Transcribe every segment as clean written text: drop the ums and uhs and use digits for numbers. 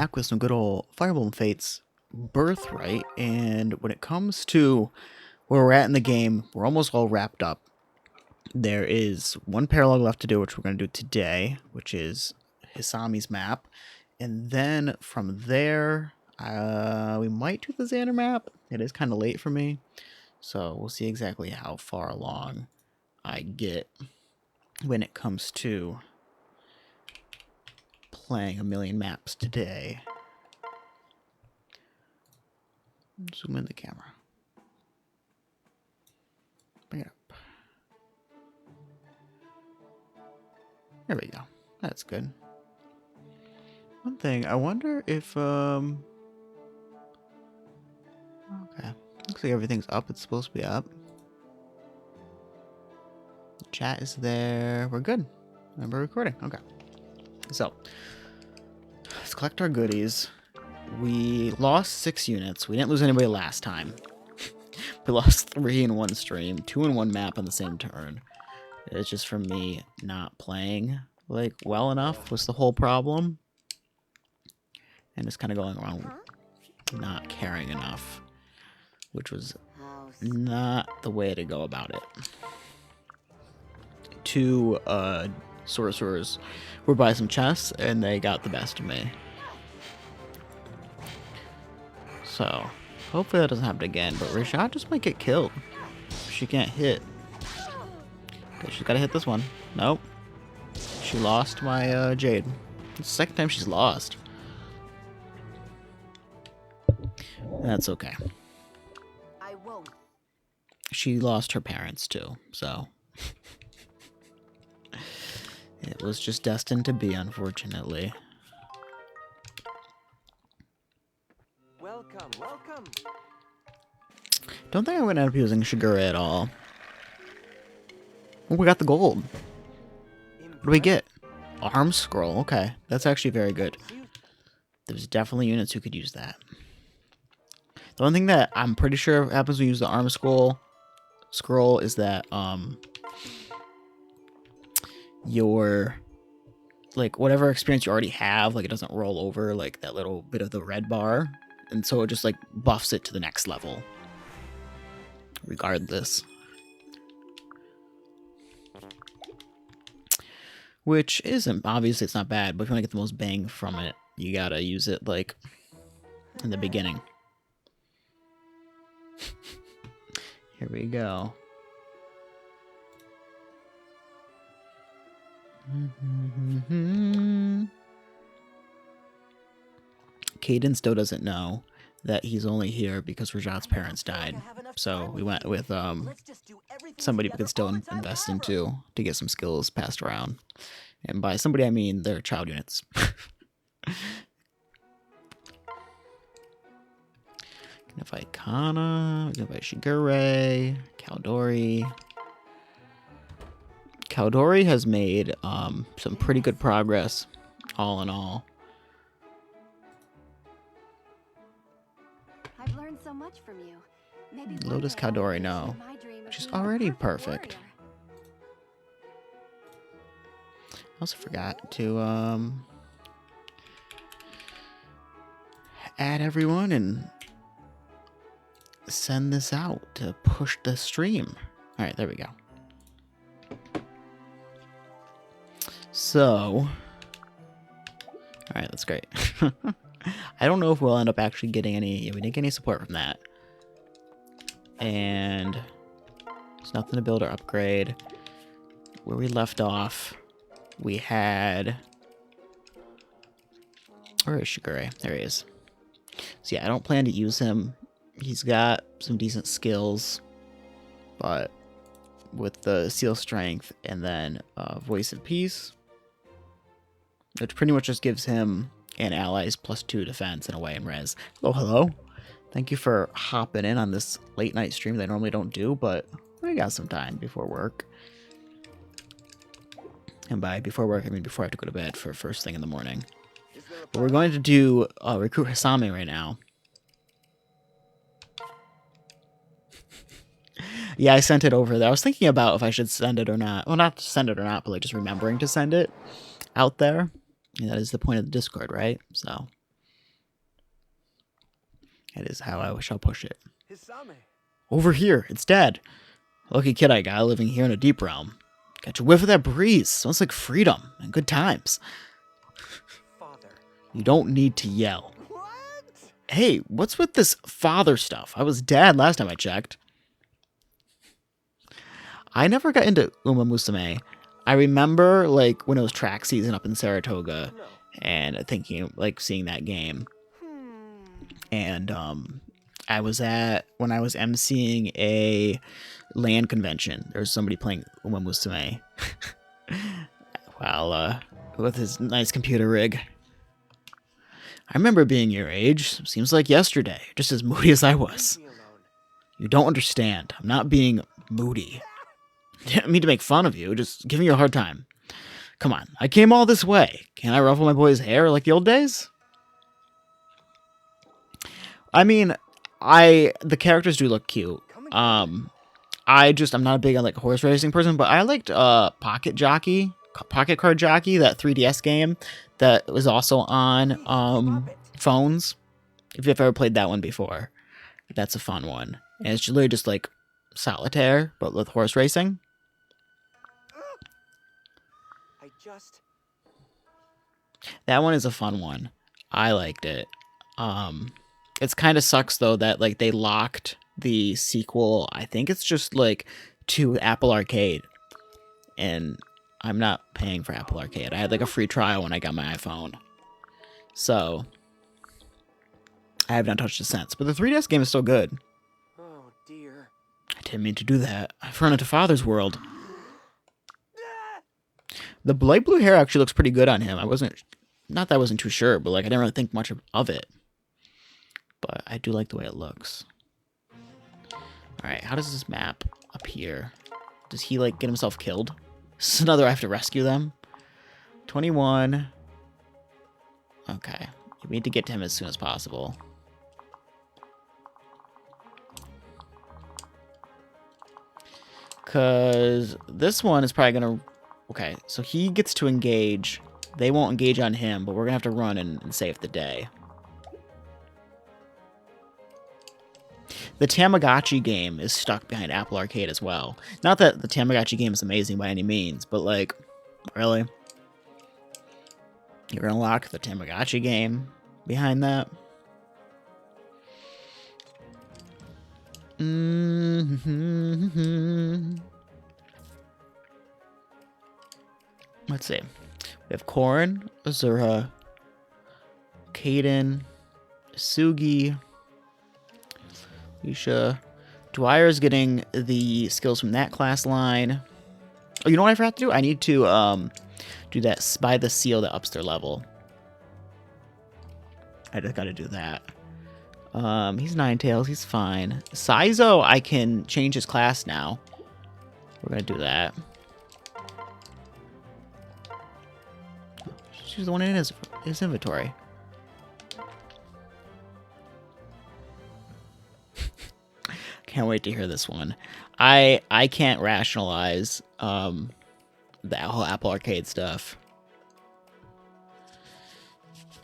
back with some good old Fire Emblem Fates Birthright, and when it comes to where we're at in the game, we're almost all wrapped up. There is one paralogue left to do, which we're going to do today, which is Hisami's map, and then from there, we might do the Xander map. It is kind of late for me, so we'll see exactly how far along I get when it comes to playing a million maps today. Zoom in the camera. Bring it up. There we go. That's good. One thing, I wonder if, okay. Looks like everything's up. It's supposed to be up. The chat is there. We're good. And we're recording. Okay. So, let's collect our goodies. We lost 6 units. We didn't lose anybody last time. We lost 3 in one stream, 2 in one map on the same turn. It's just from me not playing like well enough was the whole problem. And just kind of going around not caring enough, which was not the way to go about it. 2 sorcerers were by some chests and they got the best of me. So, hopefully that doesn't happen again, but Rashad just might get killed. She can't hit. Okay, she's gotta hit this one. Nope. She lost my Jade. It's the second time she's lost. That's okay. I won't. She lost her parents too, so it was just destined to be, unfortunately. Welcome, welcome. Don't think I'm gonna end up using Shigure at all. Oh, we got the gold. What do we get? Arm scroll. Okay, that's actually very good. There's definitely units who could use that. The one thing that I'm pretty sure happens when you use the arm scroll is that your like whatever experience you already have, like it doesn't roll over like that little bit of the red bar, and so it just like buffs it to the next level. Regardless. Which isn't, obviously it's not bad, but if you want to get the most bang from it, you gotta use it like in the beginning. Here we go. Caden still doesn't know that he's only here because Rajat's parents died. So we went with somebody we could still invest into to get some skills passed around. And by somebody I mean their child units. We can fight Kana, we can fight Shigure, Caldori. Caldori has made some pretty good progress, all in all. I've learned so much from you. Maybe Little does Caldori know. She's already perfect. I also forgot to add everyone and send this out to push the stream. All right, there we go. So, all right, that's great. I don't know if we'll end up actually getting any. Yeah, we didn't get any support from that, and there's nothing to build or upgrade. Where we left off, we had. Where is Shigure? There he is. So yeah, I don't plan to use him. He's got some decent skills, but with the Seal Strength and then Voice of Peace, which pretty much just gives him and allies +2 defense and away and res. Hello, hello. Thank you for hopping in on this late night stream that I normally don't do, but we got some time before work. And by before work, I mean before I have to go to bed for first thing in the morning. But we're going to do recruit Hisami right now. Yeah, I sent it over there. I was thinking about if I should send it or not. Well, not send it or not, but like just remembering to send it out there. And that is the point of the Discord, right? So That is how I wish I'll push it. Hisame. Over here, it's Dad. Lucky kid I got living here in a deep realm. Catch a whiff of that breeze. Sounds like freedom and good times. Father. You don't need to yell. What? Hey, what's with this father stuff? I was Dad last time I checked. I never got into Uma Musume. I remember, like, when it was track season up in Saratoga, No. and thinking, like, seeing that game. And, I was when I was emceeing a LAN convention, there was somebody playing Uma Musume. While, with his nice computer rig. I remember being your age. Seems like yesterday, just as moody as I was. Leave me alone. You don't understand. I'm not being moody. Didn't mean to make fun of you, just giving you a hard time. Come on, I came all this way. Can't I ruffle my boy's hair like the old days? I mean, the characters do look cute. I'm not a big like horse racing person, but I liked Pocket Card Jockey, that 3DS game that was also on phones. If you've ever played that one before, that's a fun one. And it's literally just like solitaire, but with horse racing. That one is a fun one. I liked it. It's kind of sucks though that like they locked the sequel. I think it's just like to Apple Arcade, and I'm not paying for Apple Arcade. I had like a free trial when I got my iPhone, so I have not touched it since. But the 3DS game is still good. Oh dear. I didn't mean to do that. I've run into Father's World. The light blue hair actually looks pretty good on him. Not that I wasn't too sure, but like I didn't really think much of it. But I do like the way it looks. Alright, how does this map appear? Does he like get himself killed? This is another I have to rescue them. 21. Okay. We need to get to him as soon as possible. Because this one is probably going to... Okay, so he gets to engage. They won't engage on him, but we're going to have to run and save the day. The Tamagotchi game is stuck behind Apple Arcade as well. Not that the Tamagotchi game is amazing by any means, but like, really? You're going to lock the Tamagotchi game behind that? Let's see. We have Corrin, Azura, Kaden, Sugi, Lucia. Dwyer's getting the skills from that class line. Oh, you know what I forgot to do? I need to do that, buy the seal that ups their level. I just gotta do that. He's Ninetales, he's fine. Saizo, I can change his class now. We're gonna do that. She's the one in his inventory. Can't wait to hear this one. I can't rationalize the whole Apple Arcade stuff.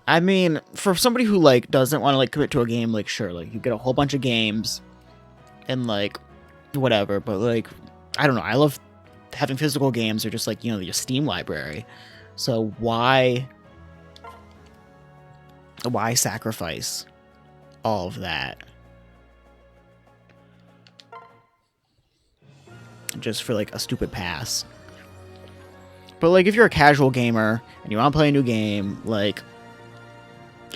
I mean, for somebody who like doesn't want to like commit to a game, like sure, like you get a whole bunch of games and like whatever, but like I don't know, I love having physical games or just like, you know, your Steam library. So why sacrifice all of that just for like a stupid pass? But like if you're a casual gamer and you want to play a new game, like,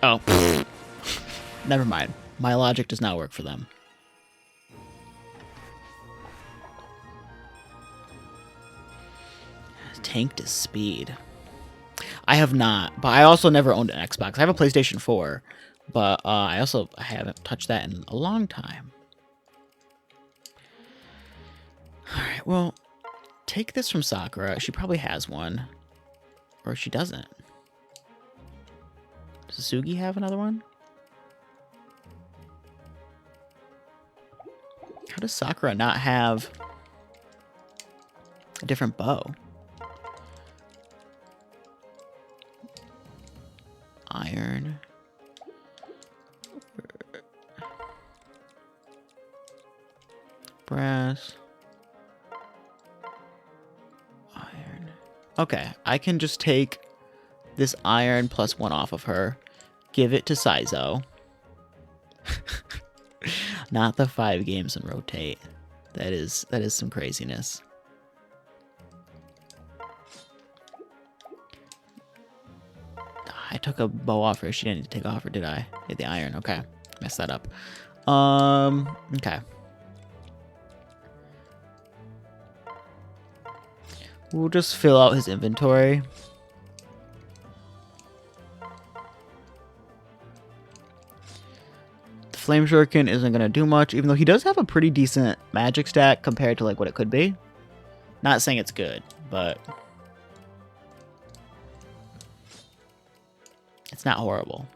oh, never mind. My logic does not work for them. Tanked his speed. I have not, but I also never owned an Xbox. I have a PlayStation 4, but I haven't touched that in a long time. Alright, well, take this from Sakura. She probably has one. Or she doesn't. Does Sugi have another one? How does Sakura not have a different bow? Iron. Brass. Iron. Okay, I can just take this iron +1 off of her. Give it to Saizo. Not the 5 games and rotate. That is some craziness. I took a bow off her. She didn't need to take off her, did I? Yeah, the iron. Okay. Messed that up. Okay. We'll just fill out his inventory. The Flame Shuriken isn't going to do much, even though he does have a pretty decent magic stack compared to like what it could be. Not saying it's good, but it's not horrible.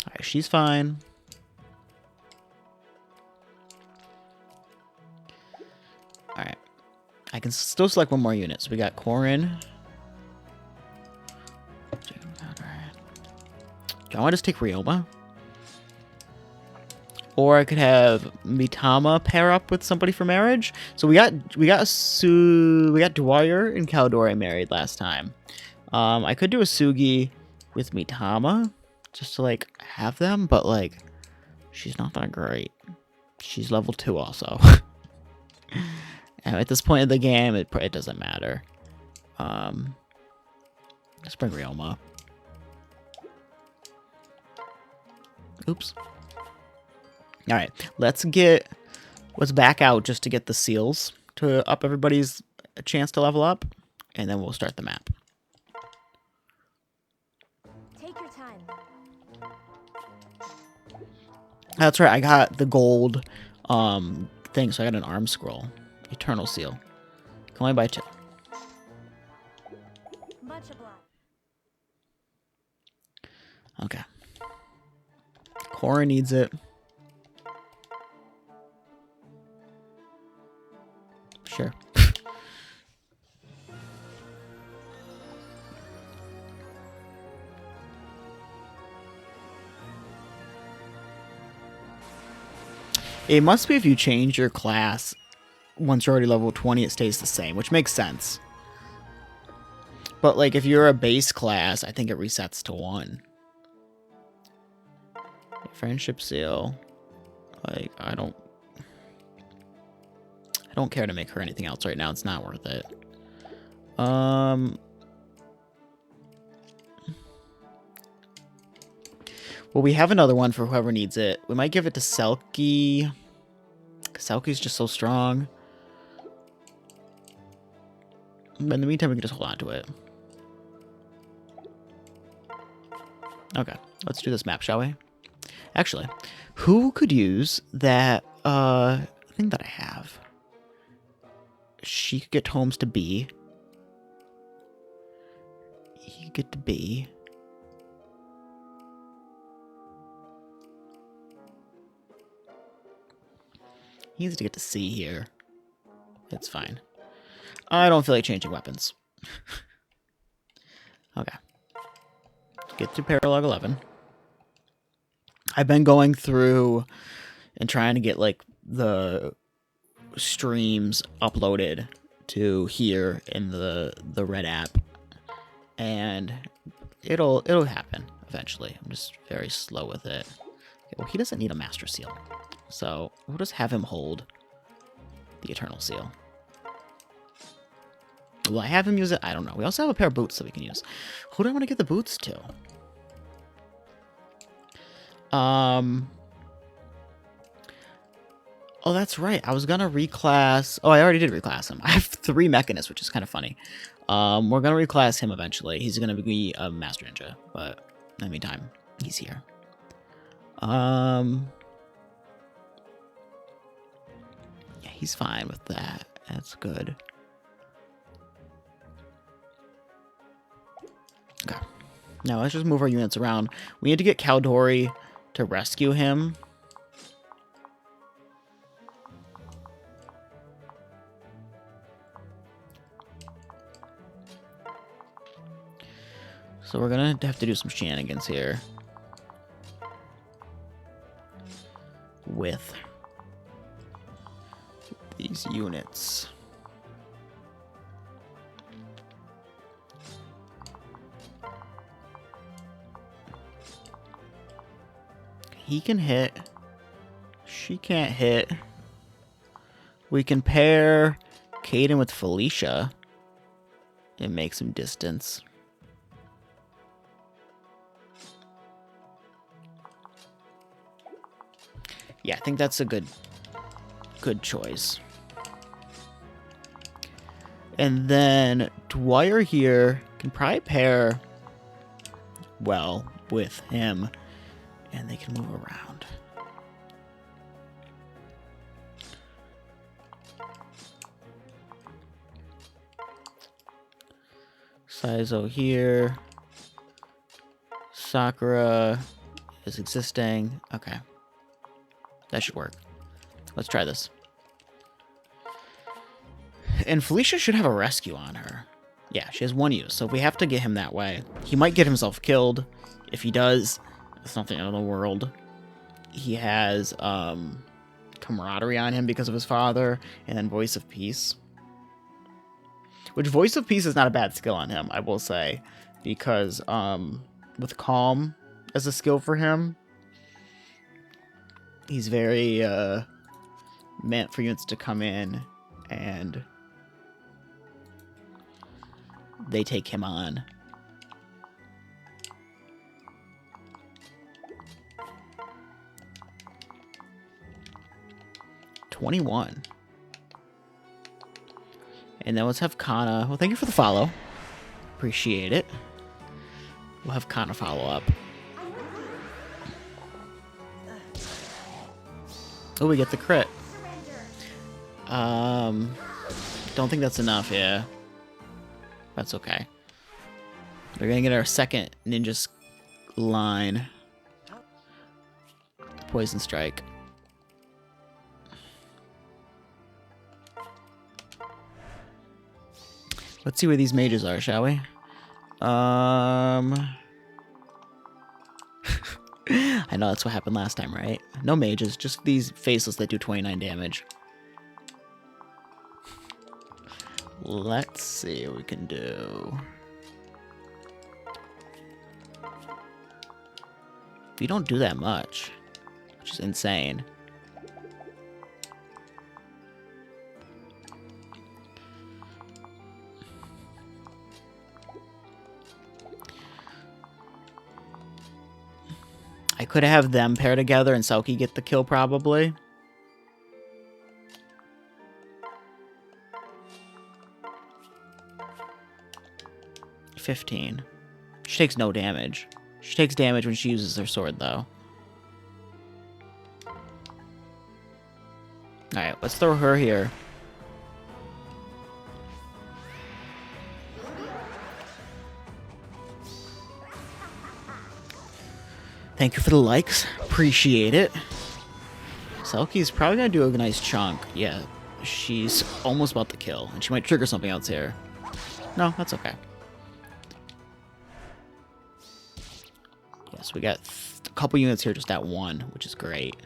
Alright, she's fine. Alright. I can still select one more unit. So we got Corin. Do I want to just take Ryoma? Or I could have Mitama pair up with somebody for marriage. So we got Dwyer and Caldori married last time. I could do a Sugi with Mitama just to like have them, but like she's not that great. She's level 2 also. And at this point in the game, it doesn't matter. Let's bring Ryoma. Oops. Alright, let's back out just to get the seals to up everybody's chance to level up, and then we'll start the map. Take your time. That's right, I got the gold thing, so I got an arm scroll. Eternal seal. Can only buy 2. Much obliged. Okay. Cora needs it. Sure. It must be if you change your class, once you're already level 20, it stays the same, which makes sense. But, like, if you're a base class, I think it resets to 1. Friendship seal. Like, I don't care to make her anything else right now. It's not worth it. Well, we have another one for whoever needs it. We might give it to Selkie. Selkie's just so strong. But in the meantime, we can just hold on to it. Okay, let's do this map, shall we? Actually, who could use that thing that I have? She could get homes to B. He could get to B. He needs to get to C here. It's fine. I don't feel like changing weapons. Okay. Let's get to Paralogue 11. I've been going through and trying to get like the streams uploaded to here in the red app, and it'll happen eventually. I'm just very slow with it. Okay, well, he doesn't need a master seal, so we'll just have him hold the eternal seal. Will I have him use it? I don't know. We also have a pair of boots that we can use. Who do I want to give the boots to? Oh, that's right. I was gonna reclass. Oh, I already did reclass him. I have 3 mechanists, which is kind of funny. We're gonna reclass him eventually. He's gonna be a master ninja, but in the meantime, he's here. Yeah, he's fine with that. That's good. Okay. Now let's just move our units around. We need to get Caldori to rescue him. So we're gonna have to do some shenanigans here. with these units. He can hit. She can't hit. We can pair Caden with Felicia and make some distance. Yeah, I think that's a good choice. And then Dwyer here can probably pair well with him, and they can move around. Saizo here. Sakura is existing. Okay. That should work. Let's try this. And Felicia should have a rescue on her. Yeah, she has 1 use, so if we have to get him that way, he might get himself killed. If he does, it's nothing out of the world. He has camaraderie on him because of his father, and then Voice of Peace. Which Voice of Peace is not a bad skill on him, I will say. Because with Calm as a skill for him, he's very meant for units to come in and they take him on. $21. And then let's have Kana. Well, thank you for the follow. Appreciate it. We'll have Kana follow up. Oh, we get the crit. Don't think that's enough, yeah. That's okay. We're gonna get our second ninja line. Poison Strike. Let's see where these mages are, shall we? I know that's what happened last time, right? No mages, just these faceless that do 29 damage. Let's see what we can do. We don't do that much, which is insane. I could have them pair together and Selkie get the kill, probably. $15. She takes no damage. She takes damage when she uses her sword, though. Alright, let's throw her here. Thank you for the likes. Appreciate it. Selkie's probably gonna do a nice chunk. Yeah, she's almost about to kill, and she might trigger something else here. No, that's okay. Yes, we got a couple units here just at 1, which is great.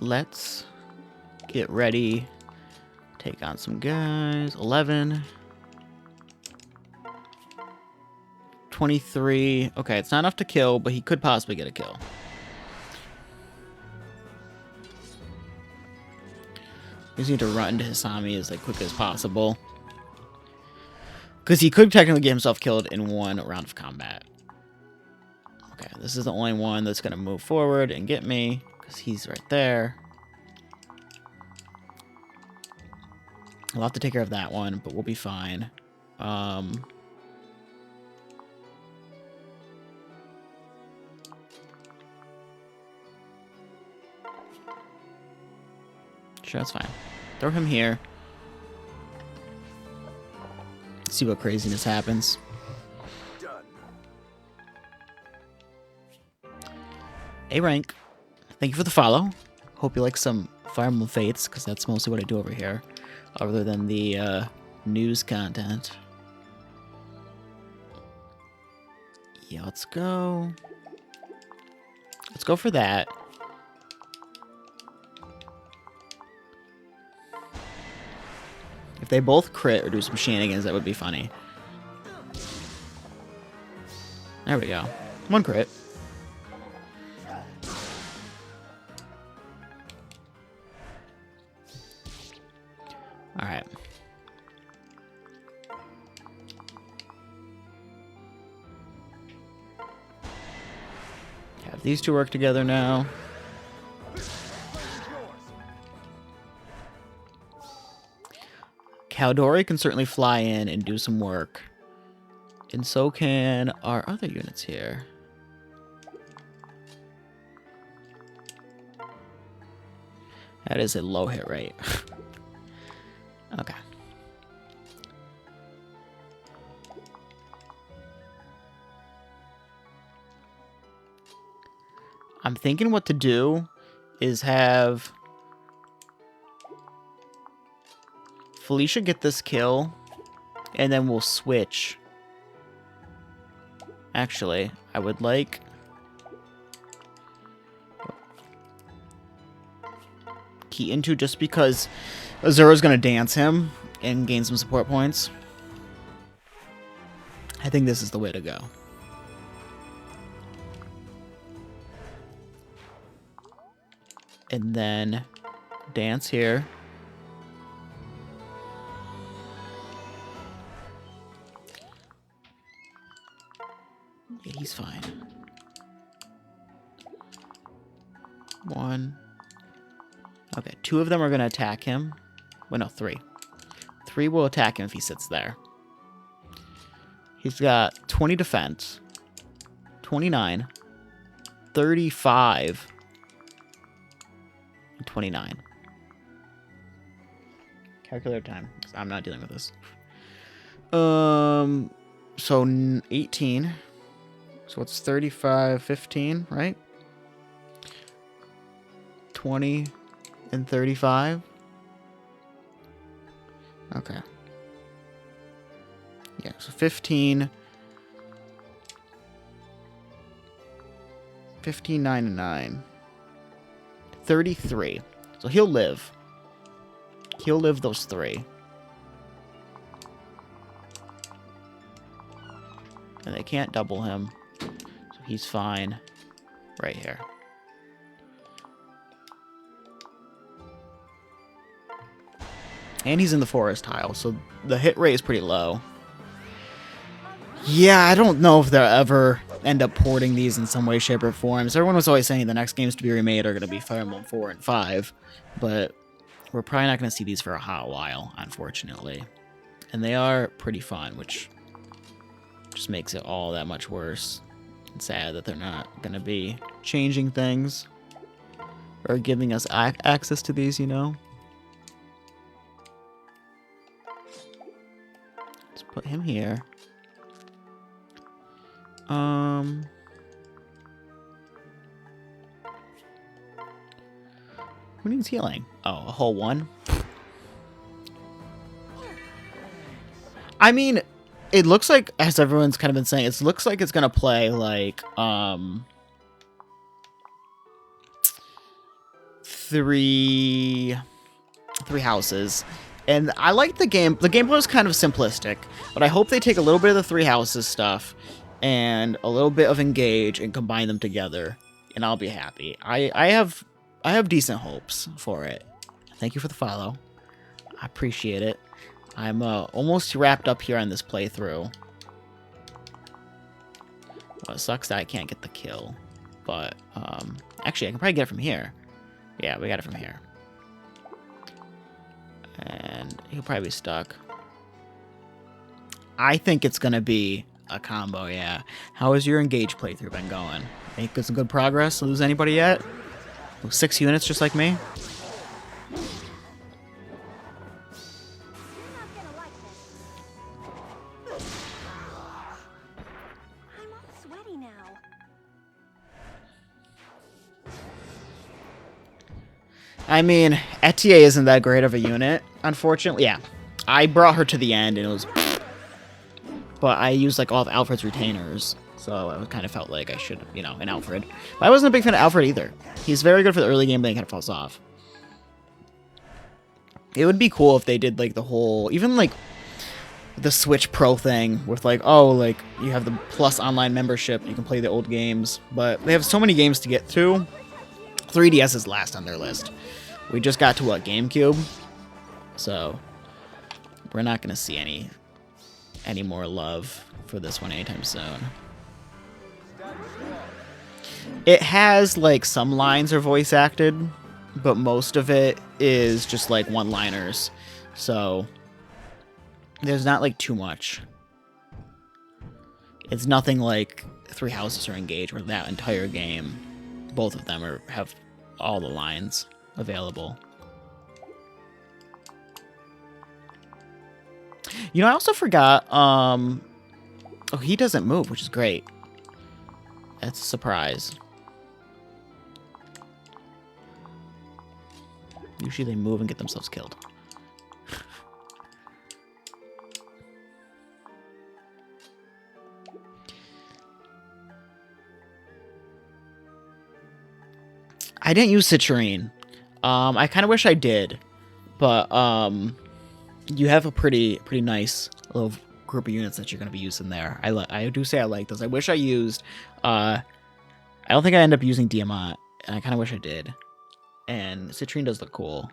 Let's get ready. Take on some guys. 11. 23. Okay, it's not enough to kill, but he could possibly get a kill. We just need to run to Hisami as quickly as possible. Because he could technically get himself killed in 1 round of combat. Okay, this is the only one that's going to move forward and get me. Because he's right there. I'll have to take care of that one, but we'll be fine. Sure, that's fine. Throw him here. See what craziness happens. A rank. Thank you for the follow. Hope you like some Fire Emblem Fates, because that's mostly what I do over here, other than the news content. Yeah, let's go. Let's go for that. If they both crit or do some shenanigans, that would be funny. There we go. One crit. Alright. Have these two work together now. Caldori can certainly fly in and do some work. And so can our other units here. That is a low hit rate. Okay. I'm thinking what to do is have Felicia get this kill, and then we'll switch. Actually, I would like key into, just because Azura's going to dance him and gain some support points. I think this is the way to go. And then dance here. Yeah, he's fine. One. Okay, two of them are going to attack him. Well, no, three. Three will attack him if he sits there. He's got 20 defense, 29, 35, and 29. Calculator time. I'm not dealing with this. So 18. So it's 35, 15, right? 20 and 35. Okay. Yeah, so 15. 15, 9, and 9. 33. So he'll live. He'll live those three. And they can't double him. So he's fine right here. And he's in the forest tile, so the hit rate is pretty low. Yeah, I don't know if they'll ever end up porting these in some way, shape, or form. So everyone was always saying the next games to be remade are going to be Fire Emblem 4 and 5. But we're probably not going to see these for a hot while, unfortunately. And they are pretty fun, which just makes it all that much worse. And sad that they're not going to be changing things or giving us access to these, you know? Let's put him here. Who needs healing? Oh, a whole one? I mean, it looks like, as everyone's kind of been saying, it looks like it's gonna play like, three houses. And I like the game. The gameplay is kind of simplistic, but I hope they take a little bit of the three houses stuff and a little bit of engage and combine them together, and I'll be happy. I have decent hopes for it. Thank you for the follow. I appreciate it. I'm almost wrapped up here on this playthrough. Well, it sucks that I can't get the kill, but actually I can probably get it from here. Yeah, we got it from here. And he'll probably be stuck. I think it's gonna be a combo, yeah. How has your engage playthrough been going? Make some good progress? Lose anybody yet? 6 units just like me? I'm all sweaty now. I mean, Etier isn't that great of a unit, unfortunately. Yeah, I brought her to the end, and it was... But I used, like, all of Alfred's retainers, so I kind of felt like I should, you know, an Alfred. But I wasn't a big fan of Alfred either. He's very good for the early game, but then he kind of falls off. It would be cool if they did, like, the whole... Even, like, the Switch Pro thing with, like, oh, like, you have the Plus online membership, you can play the old games. But they have so many games to get through. 3DS is last on their list. We just got to, what, GameCube? So, we're not going to see any more love for this one anytime soon. It has, like, some lines are voice acted, but most of it is just, like, one-liners. So, there's not, like, too much. It's nothing like Three Houses or Engage, where that entire game, both of them have all the lines available. You know, I also forgot, oh, he doesn't move, which is great. That's a surprise. Usually they move and get themselves killed. I didn't use Citrine. I kind of wish I did, but you have a pretty nice little group of units that you're going to be using there. I do say I like those. I wish I used. I don't think I end up using Diamant, and I kind of wish I did. And Citrine does look cool,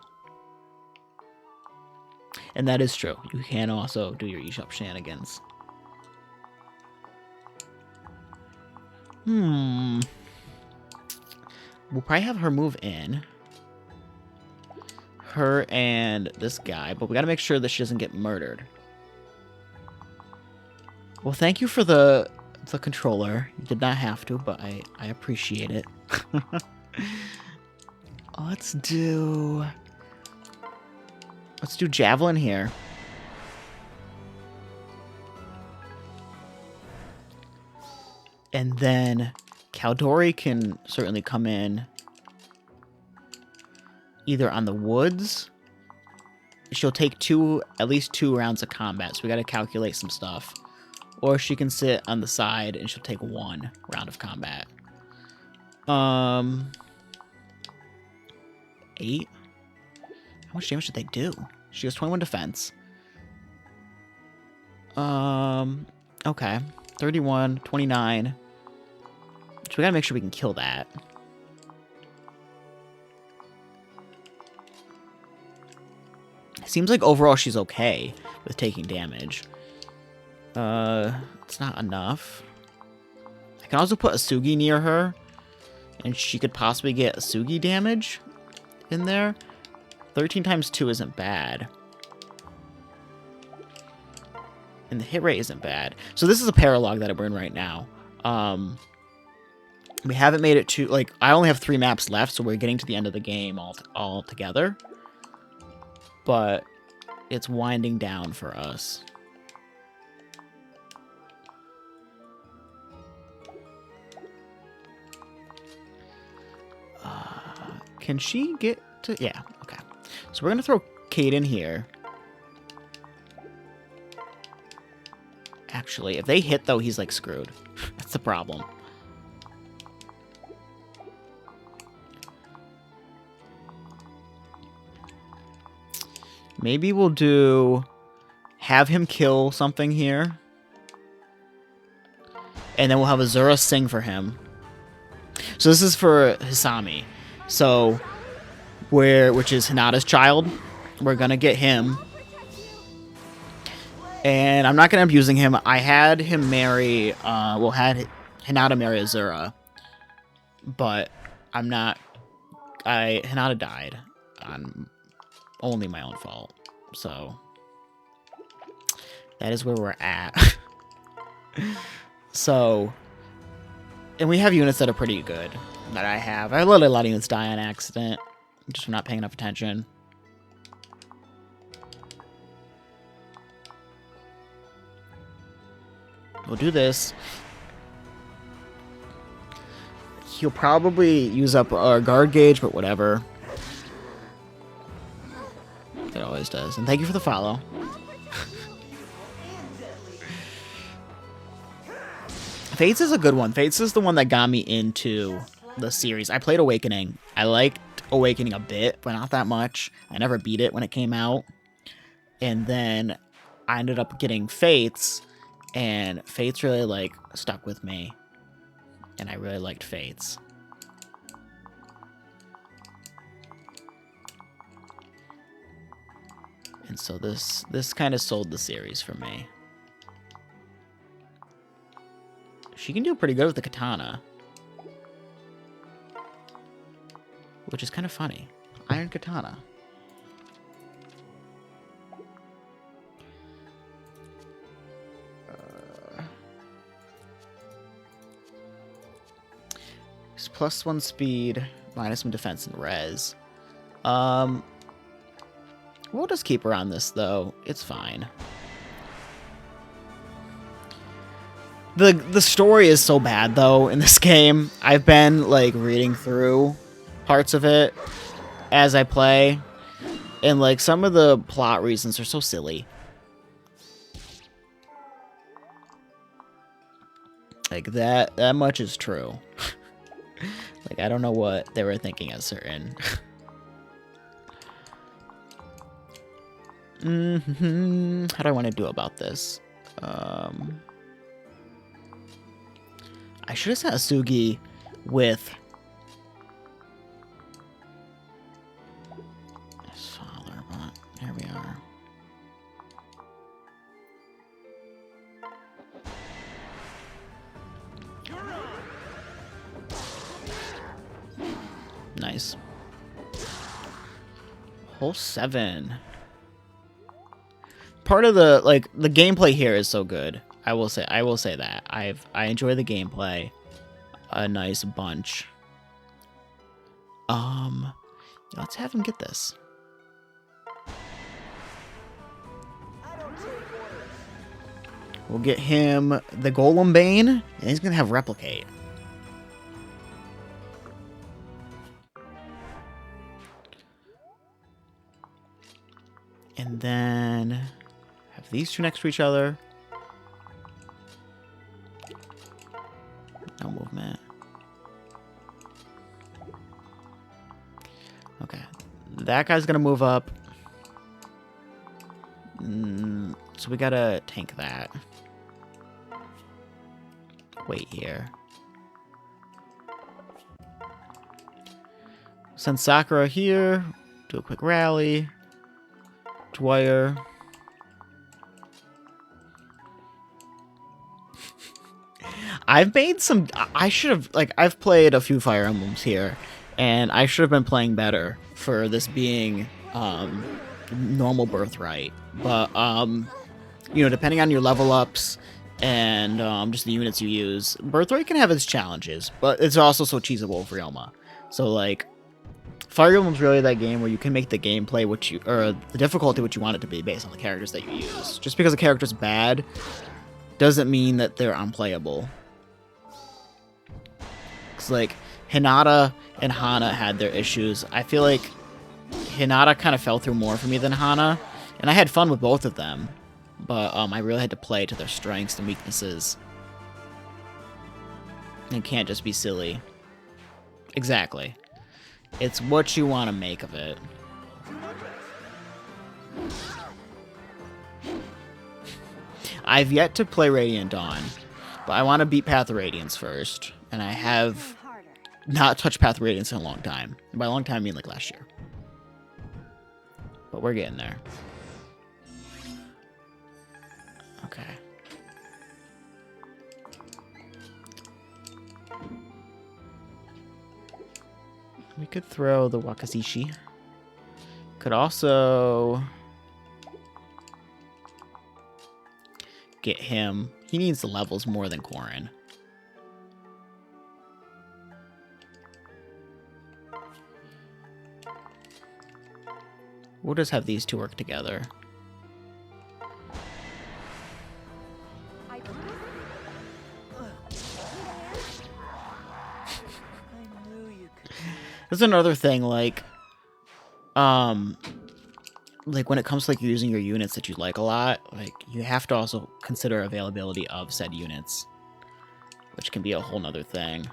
and that is true. You can also do your eShop shenanigans. We'll probably have her move in. Her and this guy, but we gotta make sure that she doesn't get murdered. Well, thank you for the controller. You did not have to, but I appreciate it. Let's do Javelin here. And then Caldori can certainly come in either on the woods. She'll take at least two rounds of combat, so we gotta calculate some stuff. Or she can sit on the side and she'll take 1 round of combat. 8? How much damage did they do? She has 21 defense. Okay. 31, 29. So we gotta make sure we can kill that. Seems like overall she's okay with taking damage. It's not enough. I can also put Asugi near her, and she could possibly get Asugi damage in there. 13 times 2 isn't bad. And the hit rate isn't bad. So this is a Paralogue that we're in right now. We haven't made it to, like, I only have 3 maps left, so we're getting to the end of the game all together. But it's winding down for us. Can she get to... Yeah, okay. So we're going to throw Kate in here. Actually, if they hit, though, he's, like, screwed. That's the problem. Maybe we'll have him kill something here. And then we'll have Azura sing for him. So this is for Hisami. So, which is Hinata's child. We're gonna get him. And I'm not gonna end up using him. I had him marry, had Hinata marry Azura. But I'm not, Hinata died on only my own fault. So, that is where we're at. So, and we have units that are pretty good that I have. I let a lot of units die on accident, just from not paying enough attention. We'll do this. He'll probably use up our guard gauge, but whatever. always does. And thank you for the follow. Fates is a good one. Fates is the one that got me into the series. I played Awakening. I liked Awakening a bit, but not that much. I never beat it when it came out. And then I ended up getting Fates, and Fates really, like, stuck with me. And I really liked Fates. And so this kind of sold the series for me. She can do pretty good with the katana. Which is kind of funny. Iron katana. It's +1 speed, -1 defense and res. We'll just keep her on this, though. It's fine. The story is so bad, though, in this game. I've been, like, reading through parts of it as I play, and, like, some of the plot reasons are so silly. Like, that much is true. Like, I don't know what they were thinking at certain... How do I want to do about this? I should have sent Asugi with his father, but here we are. Nice. Hole 7. Part of the the gameplay here is so good. I will say that. I enjoy the gameplay a nice bunch. Let's have him get this. We'll get him the Golem Bane, and he's gonna have Replicate. And then have these two next to each other. No movement. Okay. That guy's gonna move up. So we gotta tank that. Wait here. Send Sakura here. Do a quick rally. Dwyer. I've made some... I should have... Like, I've played a few Fire Emblems here, and I should have been playing better for this being normal Birthright. But, you know, depending on your level ups and just the units you use, Birthright can have its challenges, but it's also so cheesable for Yoma. So, like, Fire Emblem's really that game where you can make the gameplay or the difficulty what you want it to be based on the characters that you use. Just because a character's bad doesn't mean that they're unplayable. Because, like, Hinata and Hana had their issues. I feel like Hinata kind of fell through more for me than Hana, and I had fun with both of them. But I really had to play to their strengths and weaknesses. It can't just be silly. Exactly. It's what you want to make of it. I've yet to play Radiant Dawn, but I want to beat Path of Radiance first, and I have not touched Path of Radiance in a long time. And by a long time, I mean like last year. But we're getting there. Okay. We could throw the Wakazishi. Could also get him. He needs the levels more than Korin. We'll just have these two work together. There's another thing, like, like when it comes to like using your units that you like a lot, like you have to also consider availability of said units, which can be a whole nother thing.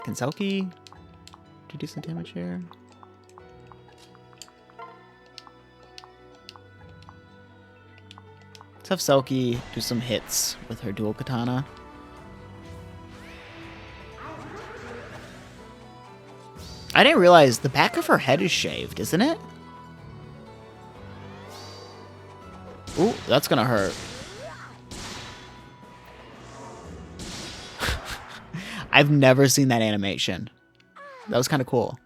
Can Selkie do decent damage here? Let's have Selkie do some hits with her dual katana. I didn't realize the back of her head is shaved, isn't it? Ooh, that's gonna hurt. I've never seen that animation. That was kind of cool.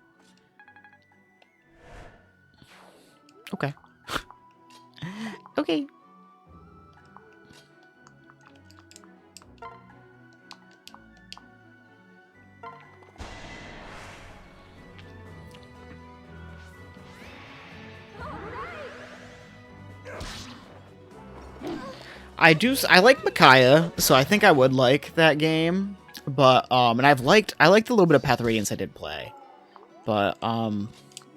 Okay. Okay. I like Micaiah, so I think I would like that game. But and I liked the little bit of Path of Radiance I did play. But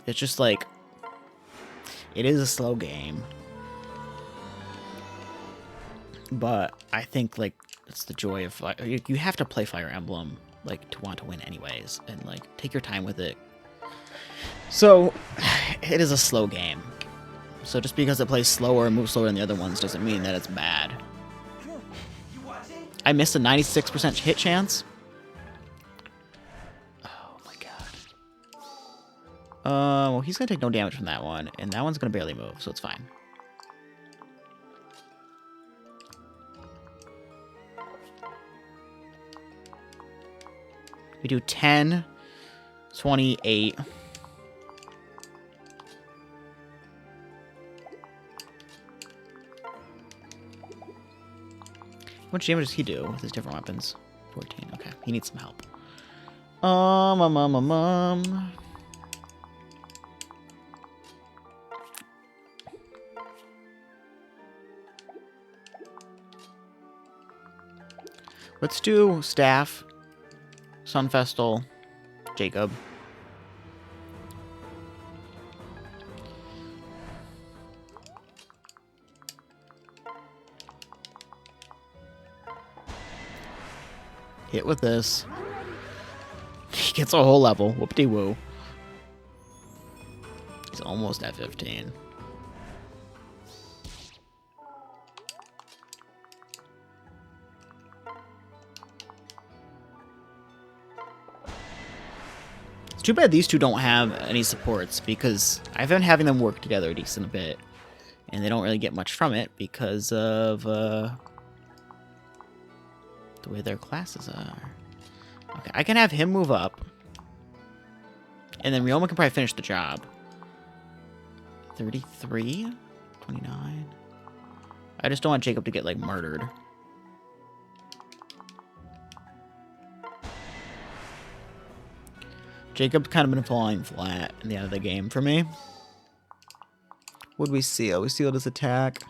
it's just like it is a slow game. But I think like it's the joy of you have to play Fire Emblem like to want to win anyways, and like take your time with it. So it is a slow game. So just because it plays slower and moves slower than the other ones doesn't mean that it's bad. I missed a 96% hit chance. Oh my god. Well, he's gonna take no damage from that one, and that one's gonna barely move, so it's fine. We do 10, 28. How much damage does he do with his different weapons? 14. Okay, he needs some help. Let's do Staff, Sunfestal, Jacob. Hit with this. He gets a whole level. Whoop-de-woo. He's almost at 15. It's too bad these two don't have any supports, because I've been having them work together a decent bit, and they don't really get much from it because of the way their classes are. Okay, I can have him move up. And then Ryoma can probably finish the job. 33? 29? I just don't want Jacob to get, like, murdered. Jacob's kind of been falling flat in the end of the game for me. What do we seal? We sealed his attack.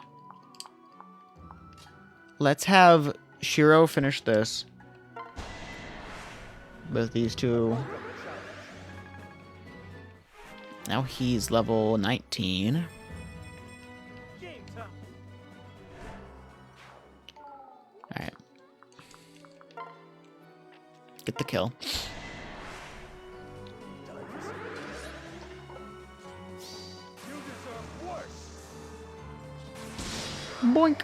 Let's have Shiro finish this with these two. Now he's level 19. Alright. Get the kill. Boink.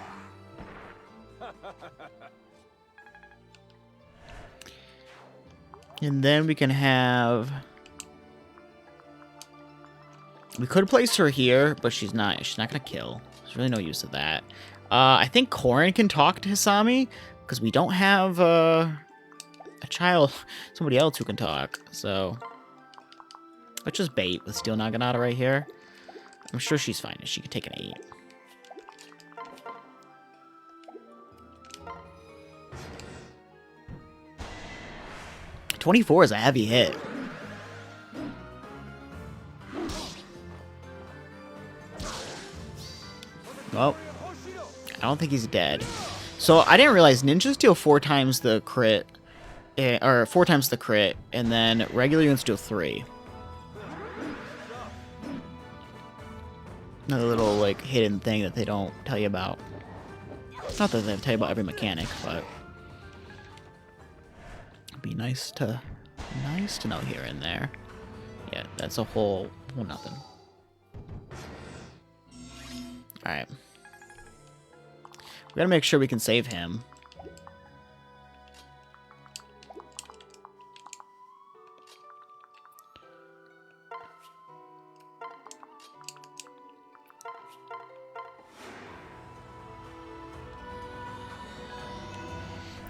And then we can have... We could place her here, but she's not gonna kill. There's really no use of that. I think Korin can talk to Hisami, because we don't have a child, somebody else who can talk. So let's just bait with Steel Naginata right here. I'm sure she's fine. She can take an 8. $24 is a heavy hit. Well, I don't think he's dead. So I didn't realize ninjas deal 4 times the crit, or 4 times the crit, and then regular units deal 3. Another little, like, hidden thing that they don't tell you about. Not that they tell you about every mechanic, but it'd be nice to know here and there. Yeah, that's a whole nothing. Alright. We gotta make sure we can save him.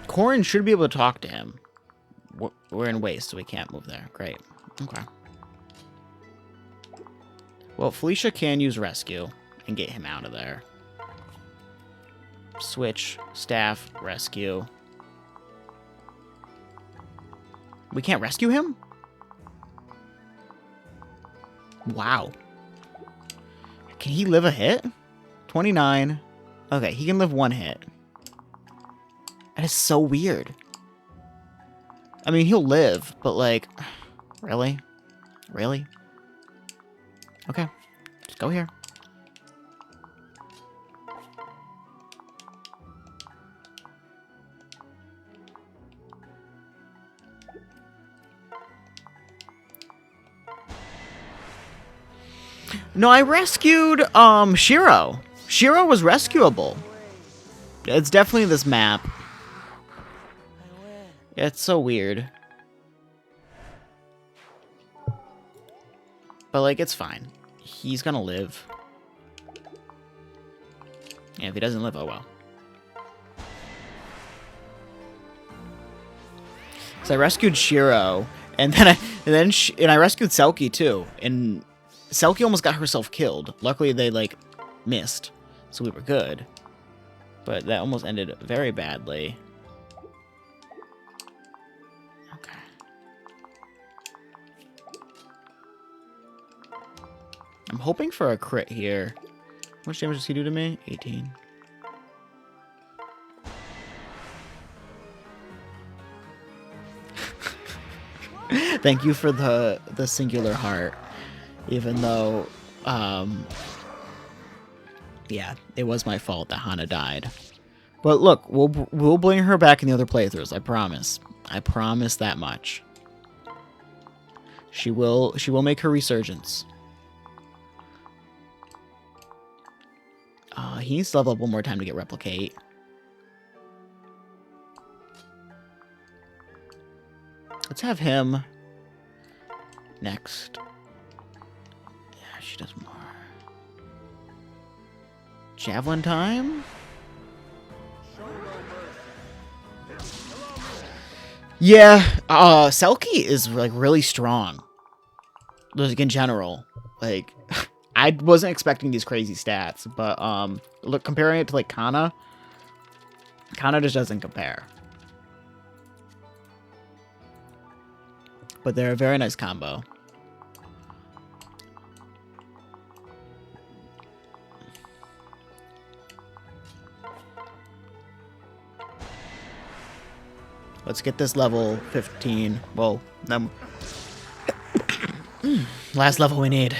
Corin should be able to talk to him. We're in waste, so we can't move there. Great. Okay. Well, Felicia can use rescue and get him out of there. Switch, staff, rescue. We can't rescue him? Wow. Can he live a hit? 29. Okay, he can live one hit. That is so weird. I mean, he'll live, but like, really? Really? Okay, just go here. No, I rescued, Shiro. Shiro was rescuable. It's definitely this map. Yeah, it's so weird. But, like, it's fine. He's gonna live. Yeah, if he doesn't live, oh well. So I rescued Shiro, and then I rescued Selkie too, and Selkie almost got herself killed. Luckily, they like missed, so we were good. But that almost ended very badly. Okay. I'm hoping for a crit here. How much damage does he do to me? 18. Thank you for the singular heart. Even though, yeah, it was my fault that Hana died. But look, we'll bring her back in the other playthroughs. I promise. I promise that much. She will make her resurgence. He needs to level up one more time to get replicate. Let's have him next. Yeah, she does more. Javelin time? Yeah, Selkie is like really strong. Like in general. Like I wasn't expecting these crazy stats, but look, comparing it to like Kana just doesn't compare. But they're a very nice combo. Let's get this level 15. Well, last level we need.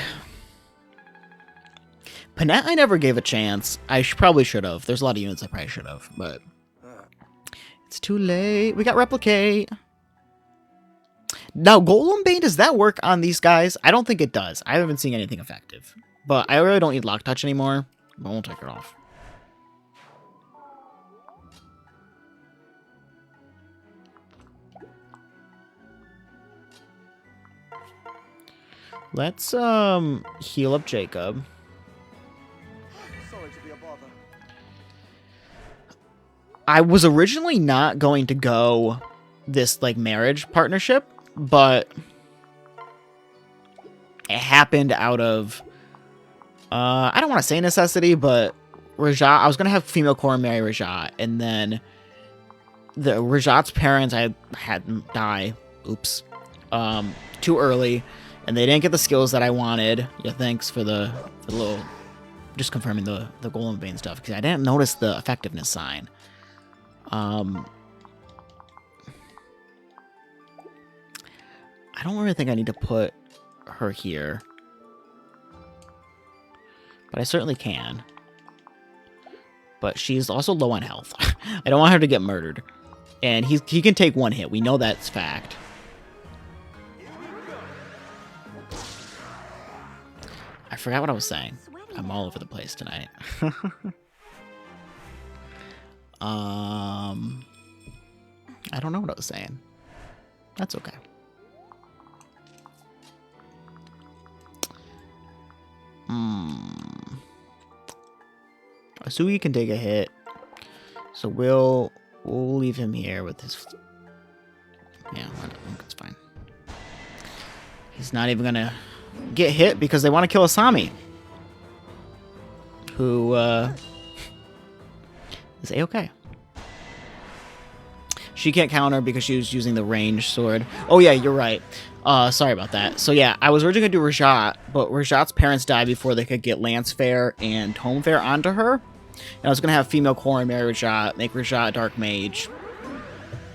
Panette I never gave a chance. I probably should have. There's a lot of units I probably should have, but it's too late. We got replicate. Now, Golem Bane, does that work on these guys? I don't think it does. I haven't seen anything effective. But I really don't need Lock Touch anymore. I won't take it off. Let's heal up Jacob. Sorry to be a bother. I was originally not going to go this like marriage partnership, but it happened out of I don't want to say necessity, but Rajat, I was gonna have female core marry Rajat, and then the Rajat's parents I had die, oops, too early, and they didn't get the skills that I wanted. Yeah, thanks for the little just confirming the Golem Bane stuff, because I didn't notice the effectiveness sign. I don't really think I need to put her here. But I certainly can. But she's also low on health. I don't want her to get murdered. And he can take one hit. We know that's fact. I forgot what I was saying. I'm all over the place tonight. I don't know what I was saying. That's okay. Asui can take a hit. So we'll leave him here with his... Yeah, it's fine. He's not even gonna get hit because they want to kill Asami. Who, is A-okay. She can't counter because she was using the ranged sword. Oh yeah, you're right. Sorry about that. So yeah, I was originally gonna do Rajat, but Rajat's parents died before they could get Lance Fair and Tome Fair onto her. And I was gonna have female Corrin marry Rajat, make Rajat a Dark Mage.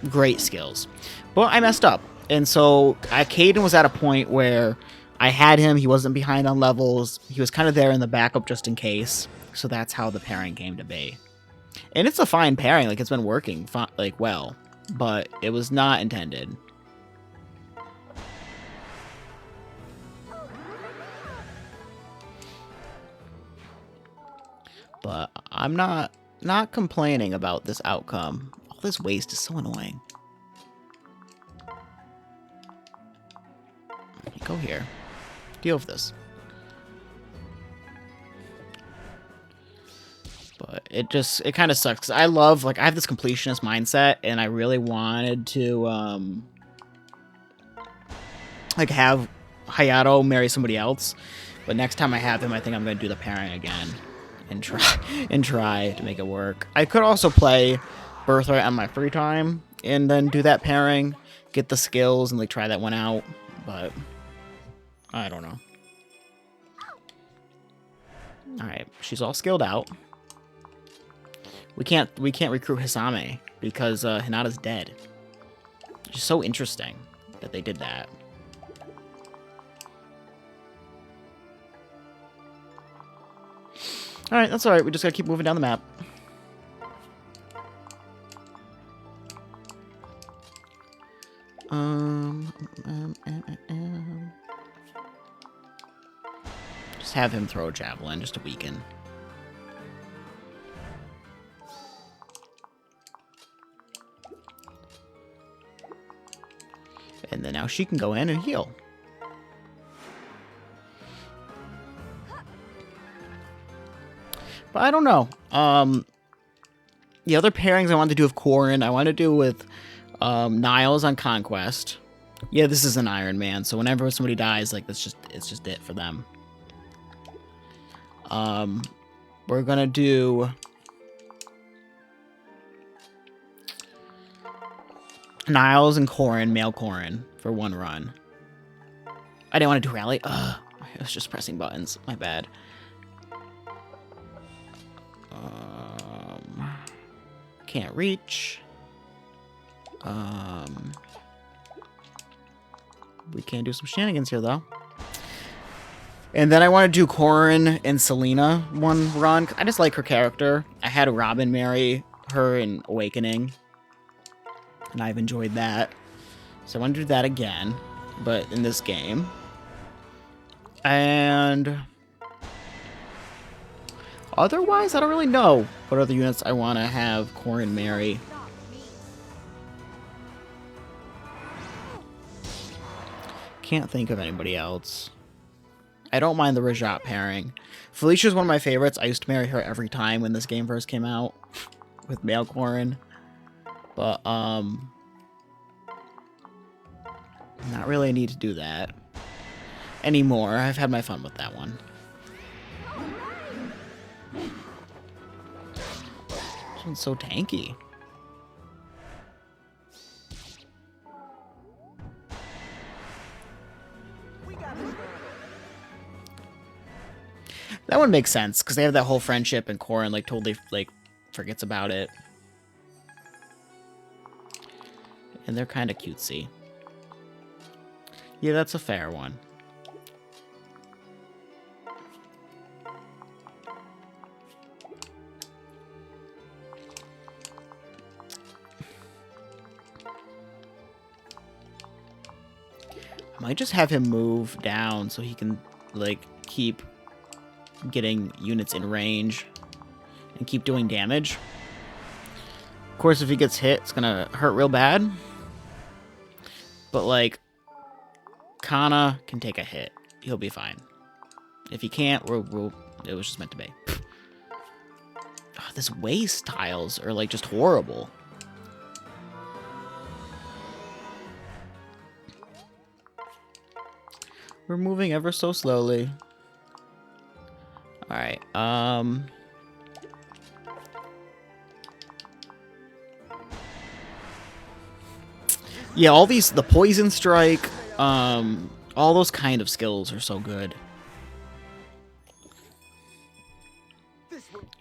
Great skills. But I messed up. And so Caden was at a point where I had him, he wasn't behind on levels, he was kind of there in the backup just in case. So that's how the pairing came to be. And it's a fine pairing, like it's been working like well, but it was not intended. But I'm not complaining about this outcome. All this waste is so annoying. Go here. Deal with this. But it kind of sucks. 'Cause I love, like, I have this completionist mindset, and I really wanted to, like, have Hayato marry somebody else. But next time I have him, I think I'm going to do the pairing again. And try to make it work. I could also play Birthright on my free time, and then do that pairing, get the skills, and, like, try that one out. But I don't know. Alright, she's all skilled out. We can't recruit Hisame because Hinata's dead. It's just so interesting that they did that. Alright, that's alright. We just gotta keep moving down the map. Just have him throw a javelin just to weaken. And then now she can go in and heal. But I don't know. The other pairings I wanted to do with Corrin, I wanted to do with Niles on Conquest. Yeah, this is an Iron Man, so whenever somebody dies, like it's just it for them. We're gonna do Niles and Corrin, male Corrin, for one run. I didn't want to do Rally. I was just pressing buttons. My bad. Can't reach. We can do some shenanigans here, though. And then I want to do Corrin and Selena one run. I just like her character. I had Robin marry her in Awakening, and I've enjoyed that. So I want to do that again, but in this game. And otherwise, I don't really know what other units I want to have Corrin marry. Can't think of anybody else. I don't mind the Rajat pairing. Felicia's one of my favorites. I used to marry her every time when this game first came out with male Corrin. But, not really a need to do that anymore. I've had my fun with that one. This one's so tanky. That one makes sense, because they have that whole friendship, and Corrin, like, totally, like, forgets about it. And they're kind of cutesy. Yeah, that's a fair one. Might just have him move down so he can, like, keep getting units in range and keep doing damage. Of course, if he gets hit, it's gonna hurt real bad. But, like, Kana can take a hit. He'll be fine. If he can't, it was just meant to be. Oh, this waist tiles are, like, just horrible. We're moving ever so slowly. Alright, yeah, all these, the Poison Strike, all those kind of skills are so good.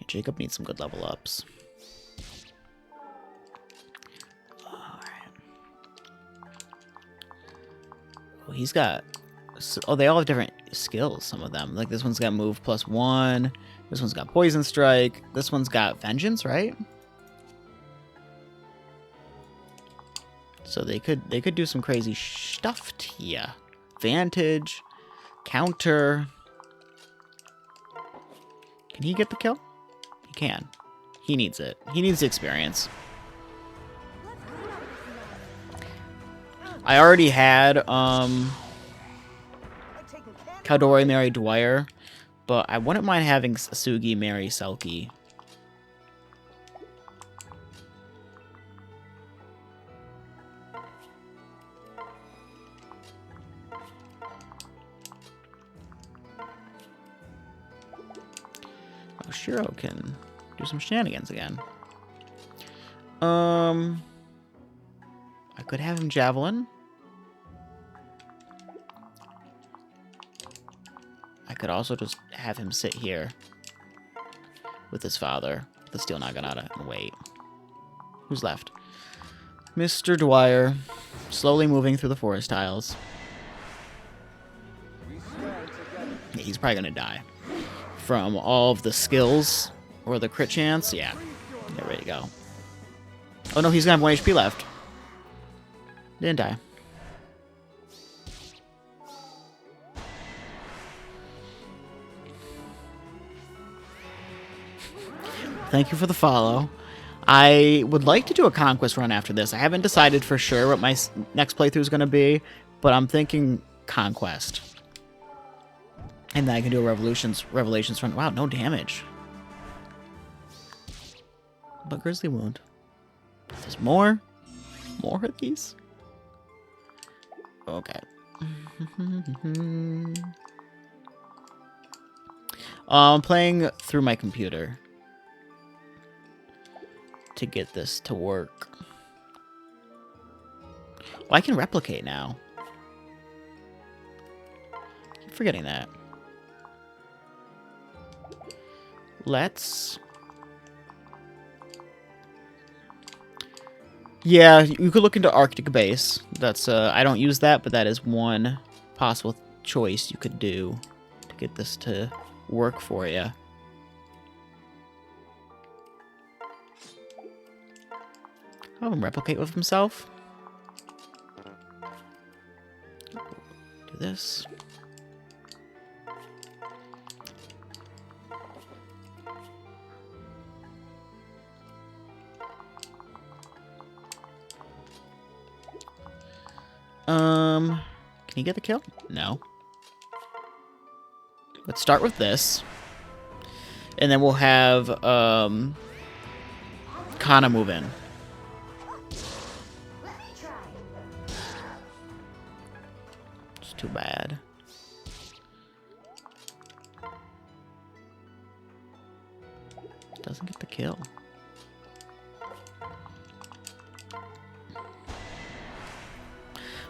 Jacob needs some good level ups. Alright. Oh, he's got... Oh, they all have different skills, some of them. Like, this one's got move +1. This one's got Poison Strike. This one's got Vengeance, right? So they could do some crazy stuff to ya. Vantage. Counter. Can he get the kill? He can. He needs it. He needs the experience. I already had, Kaldori marry Dwyer, but I wouldn't mind having Asugi marry Selkie. Oh, Shiro can do some shenanigans again. I could have him Javelin. I could also just have him sit here with his father, the Steel Naginata, and wait. Who's left? Mr. Dwyer, slowly moving through the forest tiles. Yeah, he's probably gonna die. From all of the skills, or the crit chance, yeah. Get ready to go. Oh no, he's gonna have 1 HP left. Didn't die. Thank you for the follow. I would like to do a conquest run after this. I haven't decided for sure what my next playthrough is going to be, but I'm thinking conquest. And then I can do a revelations run. Wow, no damage. But Grizzly Wound. There's more? More of these? Okay. I'm playing through my computer to get this to work. Oh, I can replicate now. Keep forgetting that. Let's... Yeah, you could look into Arctic Base. That's, I don't use that, but that is one possible choice you could do to get this to work for you. Have him replicate with himself. Do this. Can he get the kill? No. Let's start with this. And then we'll have, Kana move in. It's too bad. Doesn't get the kill.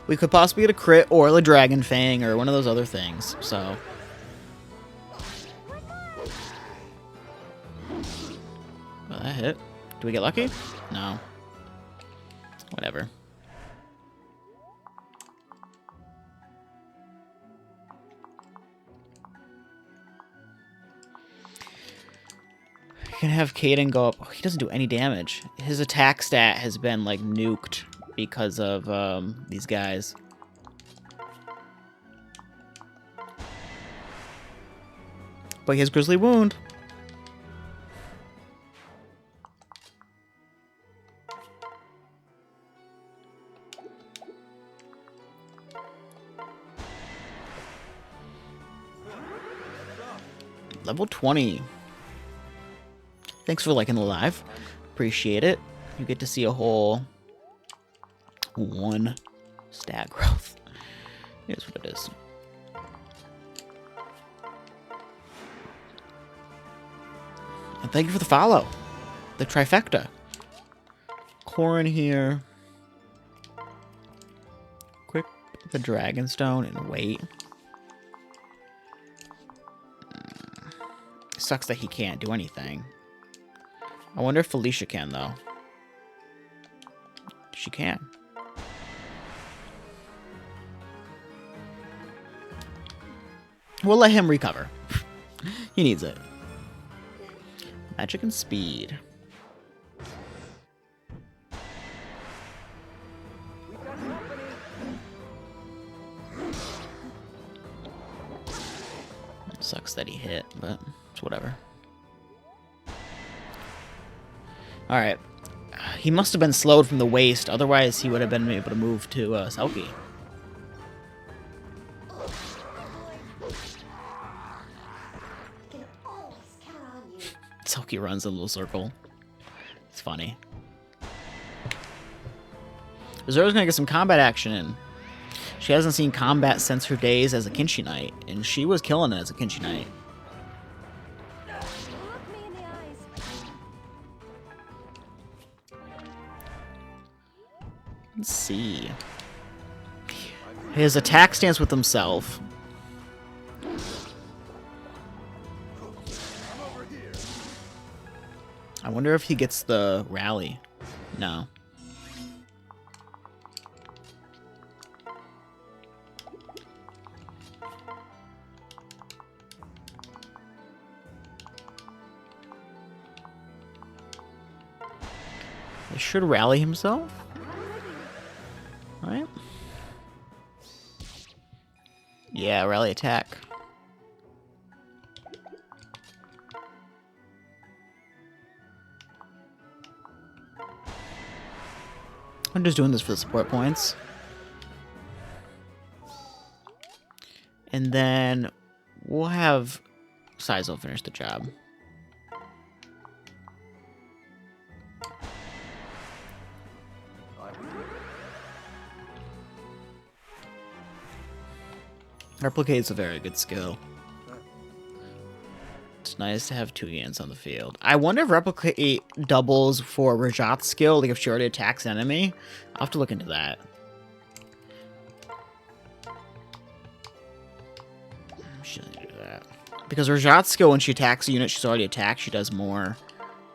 We could possibly get a crit or the Dragon Fang or one of those other things, so. Well, that hit. Do we get lucky? No. Whatever. You can have Caden go up. Oh, he doesn't do any damage. His attack stat has been, like, nuked because of these guys. But he has Grizzly Wound. Level 20. Thanks for liking the live. Appreciate it. You get to see a whole 1 stat growth. Here's what it is. And thank you for the follow. The trifecta. Corin here. Quick, the Dragonstone and wait. Sucks that he can't do anything. I wonder if Felicia can, though. She can. We'll let him recover. He needs it. Magic and speed. Sucks that he hit, but it's whatever. Alright. He must have been slowed from the waist, otherwise he would have been able to move to Selkie. Selkie runs in a little circle. It's funny. Azura's gonna get some combat action in. She hasn't seen combat since her days as a Kinshi Knight, and she was killing it as a Kinshi Knight. Look me in the eyes. Let's see. His attack stance with himself. I wonder if he gets the rally. No. He should rally himself. Right? Yeah, rally attack. I'm just doing this for the support points. And then we'll have Sizel finish the job. Replicate's a very good skill. It's nice to have 2 Yans on the field. I wonder if Replicate doubles for Rajat's skill, like if she already attacks an enemy. I'll have to look into that. She doesn't do that. Because Rajat's skill, when she attacks a unit she's already attacked, she does more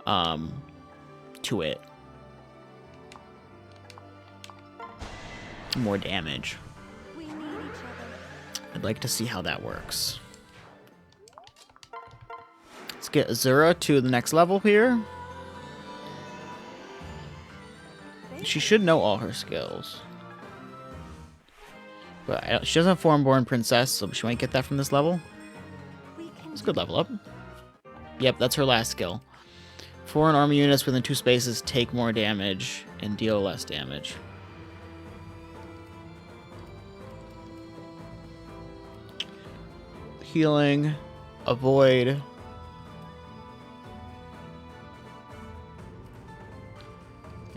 to it. More damage. We need each other. I'd like to see how that works. Let's get Azura to the next level here. She should know all her skills. But she doesn't have Foreign-Born Princess, so she might get that from this level. It's a good level up. Yep, that's her last skill. Foreign army units within 2 spaces take more damage and deal less damage. Healing, avoid.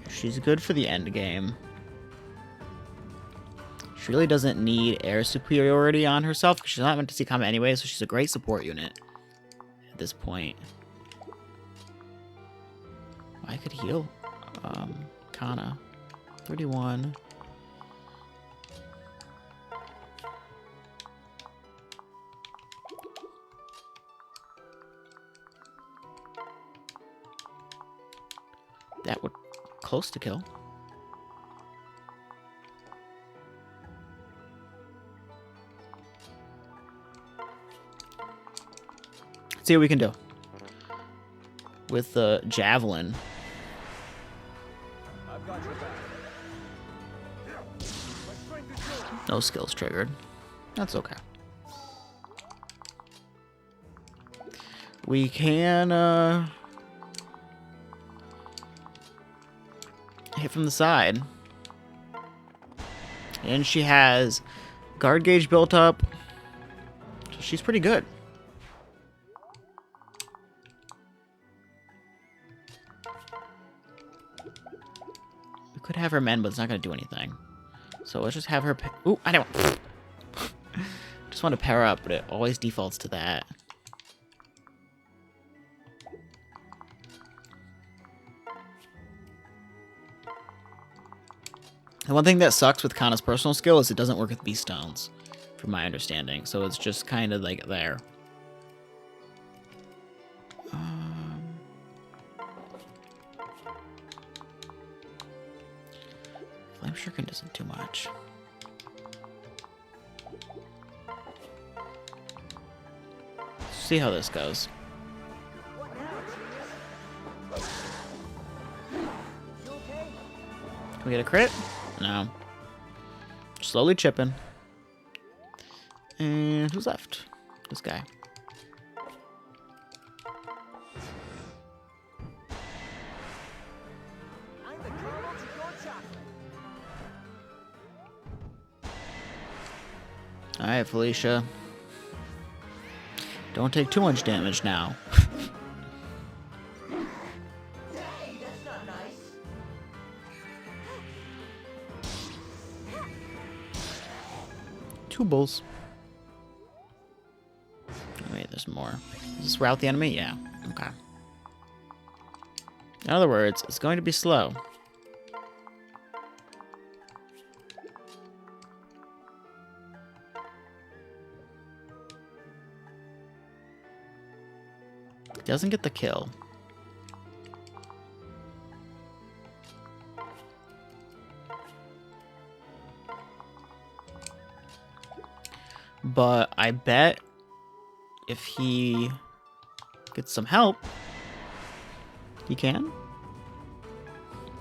She's good for the end game. She really doesn't need air superiority on herself because she's not meant to see combat anyway, so she's a great support unit at this point. I could heal Kana. 31. That would close to kill. Let's see what we can do with the javelin. I've got your back. No skills triggered. That's okay. We can hit from the side. And she has guard gauge built up. So she's pretty good. We could have her mend, but it's not going to do anything. So let's just have her... Ooh, I don't... Just want to pair up, but it always defaults to that. The one thing that sucks with Kana's personal skill is it doesn't work with beast stones, from my understanding. So it's just kind of like there. Flame Shuriken doesn't do much. Let's see how this goes. Can we get a crit? No. Slowly chipping. And who's left? This guy. Alright, Felicia. Don't take too much damage now. Two bulls. Oh, wait, there's more. Does this route the enemy? Yeah. Okay. In other words, it's going to be slow. Doesn't get the kill. But I bet if he gets some help, he can.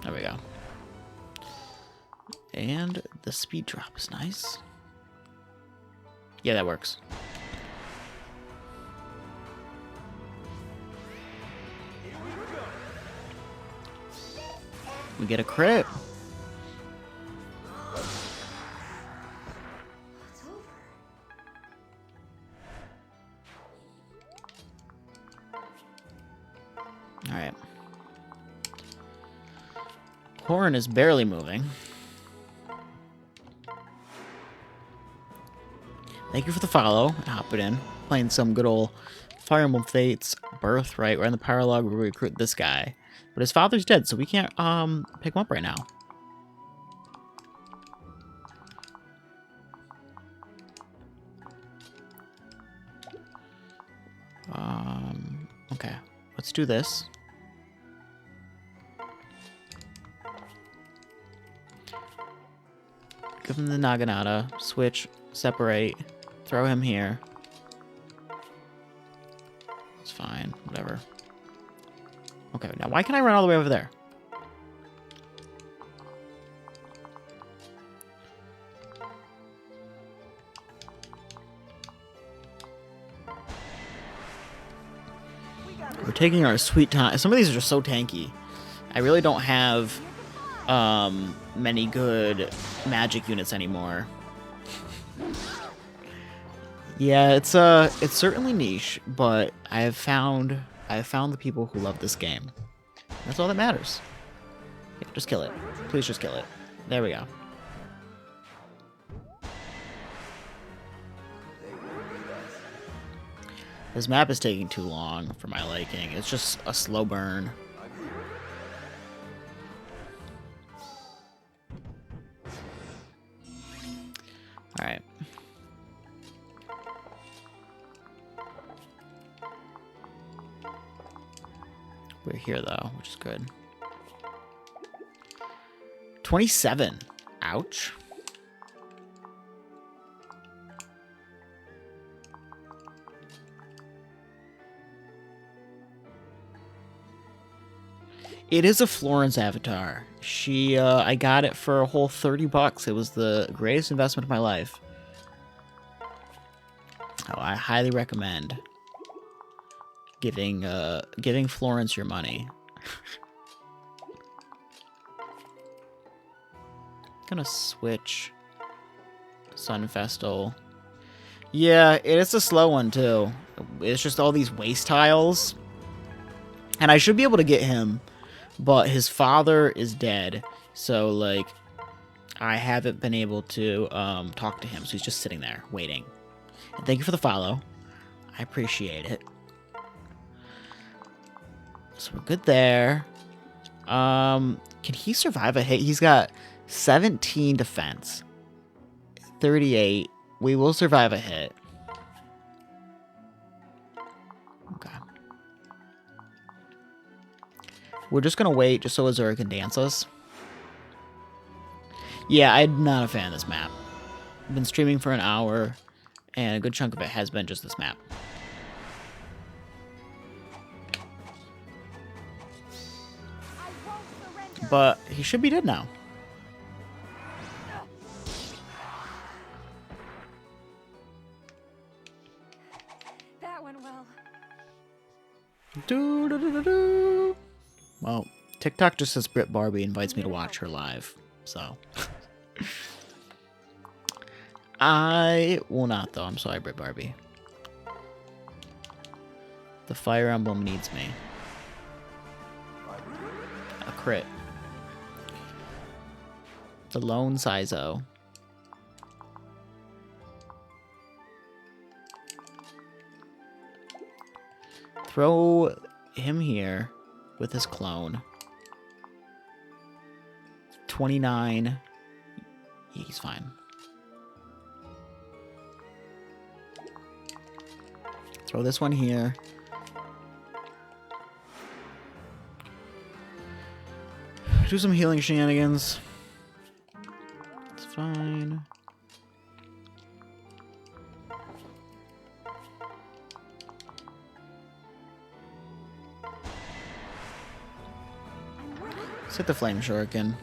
There we go. And the speed drop is nice. Yeah, that works. We get a crit. Alright. Horn is barely moving. Thank you for the follow. Hop it in. Playing some good old Fire Emblem Fates Birthright. We're in the Paralogue where we recruit this guy. But his father's dead, so we can't pick him up right now. Okay. Let's do this. Give him the Naginata. Switch. Separate. Throw him here. It's fine. Whatever. Okay, now why can't I run all the way over there? We're taking our sweet time. Some of these are just so tanky. I really don't have many good magic units anymore. Yeah, it's certainly niche, but I have found the people who love this game. That's all that matters. Yeah, just kill it. Please just kill it. There we go. This map is taking too long for my liking. It's just a slow burn. Alright. We're here, though, which is good. 27. Ouch. It is a Florence avatar. She, I got it for a whole $30. It was the greatest investment of my life. Oh, I highly recommend giving Florence your money. Gonna switch Sunfestal. Yeah, it's a slow one too. It's just all these waste tiles. And I should be able to get him, but his father is dead. So, like, I haven't been able to talk to him. So he's just sitting there, waiting. And thank you for the follow. I appreciate it. So we're good there. Can he survive a hit? He's got 17 defense. 38. We will survive a hit. Okay. We're just going to wait just so Azura can dance us. Yeah, I'm not a fan of this map. I've been streaming for an hour, and a good chunk of it has been just this map. But he should be dead now. That went well. Do. Well, TikTok just says Brit Barbie invites me to watch her live, so I will not though. I'm sorry, Brit Barbie. The Fire Emblem needs me. A crit. The Lone Sizo. Throw him here with his clone. 29. He's fine. Throw this one here. Do some healing shenanigans. It's fine. Let's hit the Flame Shuriken.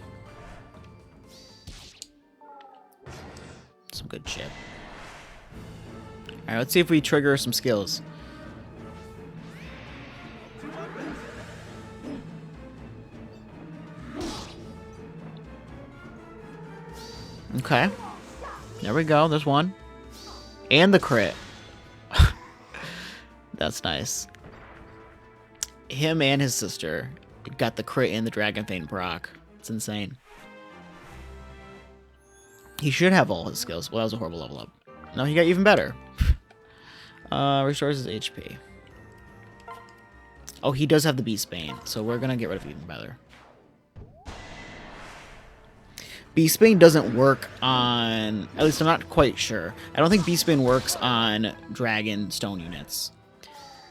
Some good shit. Alright, let's see if we trigger some skills. Okay. There we go. There's one. And the crit. That's nice. Him and his sister got the crit and the Dragon Fane proc. It's insane. He should have all his skills. Well, that was a horrible level up. No, he got even better. Restores his HP. Oh, he does have the Beast Bane, so we're gonna get rid of even better. Beast Bane doesn't work on... At least I'm not quite sure. I don't think Beast Bane works on Dragon Stone units.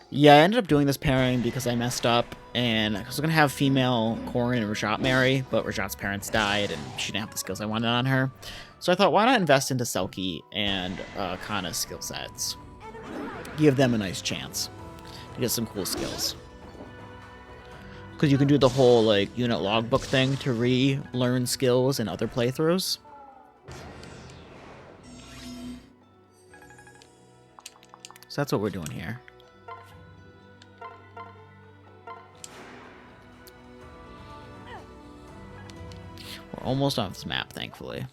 Yeah, I ended up doing this pairing because I messed up, and I was going to have female Corrin and Rajat marry, but Rajat's parents died, and she didn't have the skills I wanted on her. So I thought, why not invest into Selkie and Kana's skill sets? Give them a nice chance to get some cool skills. Because you can do the whole, like, unit logbook thing to relearn skills in other playthroughs. So that's what we're doing here. We're almost off this map, thankfully.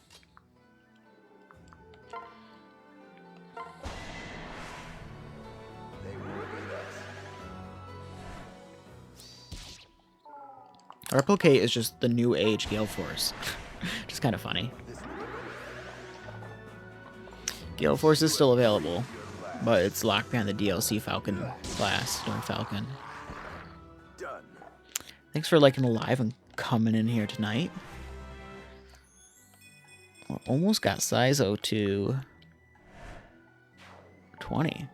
Replicate is just the new age Gale Force. Just kind of funny. Gale Force is still available, but it's locked behind the DLC Falcon class, Storm Falcon. Thanks for liking the live and coming in here tonight. We almost got Sizo to 20.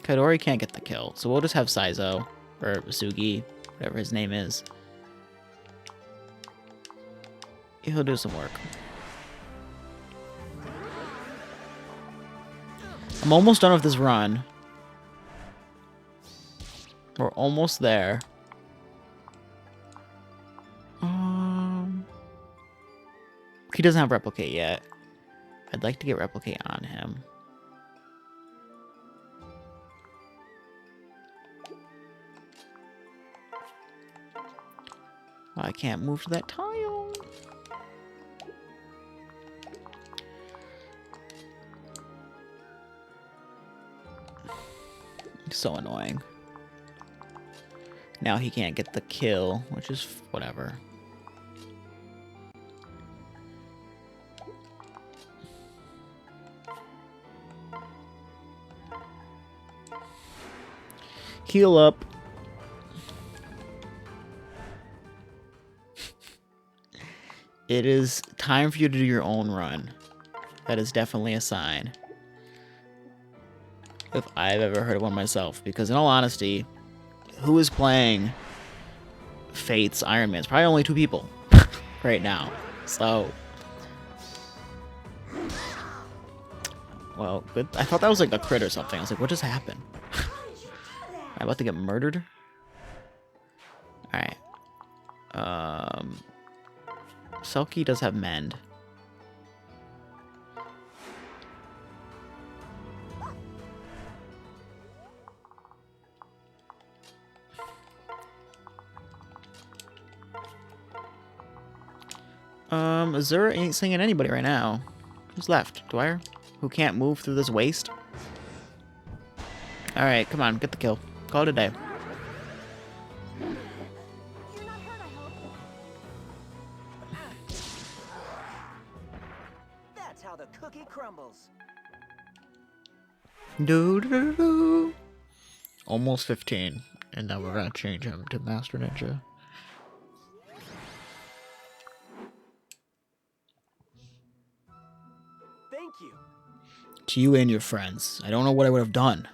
Kaidori can't get the kill, so we'll just have Sizo, or Sugi, whatever his name is. He'll do some work. I'm almost done with this run. We're almost there. doesn't have replicate yet. I'd like to get replicate on him. I can't move to that tile. So annoying. Now he can't get the kill, which is whatever. Heal up. It is time for you to do your own run. That is definitely a sign. If I've ever heard of one myself. Because in all honesty, who is playing Fate's Ironman? It's probably only 2 people right now. So, well, good. I thought that was like a crit or something. I was like, what just happened? Am I about to get murdered? Alright. Selkie does have mend. Azura ain't singing anybody right now. Who's left? Dwyer? Who can't move through this waste? Alright, come on, get the kill. Call it a day. You're not hurt, I hope. That's how the cookie crumbles. Do. Almost 15. And now we're gonna change him to Master Ninja. Thank you. To you and your friends. I don't know what I would have done.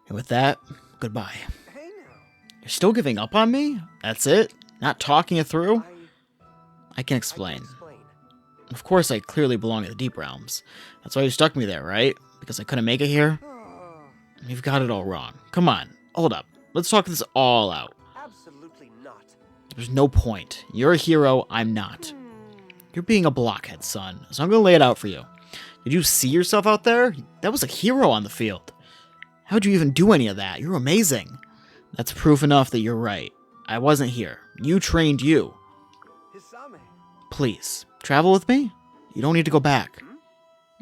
And with that, goodbye. Hey now. You're still giving up on me? That's it? Not talking it through? I can I explain. can explain. Of course, I clearly belong in the Deep Realms. That's why you stuck me there, right? Because I couldn't make it here? You've got it all wrong. Come on, hold up. Let's talk this all out. Absolutely not. There's no point. You're a hero, I'm not. You're being a blockhead, son. So I'm gonna lay it out for you. Did you see yourself out there? That was a hero on the field. How'd you even do any of that? You're amazing. That's proof enough that you're right. I wasn't here. You trained you. Hisame. Please, travel with me? You don't need to go back.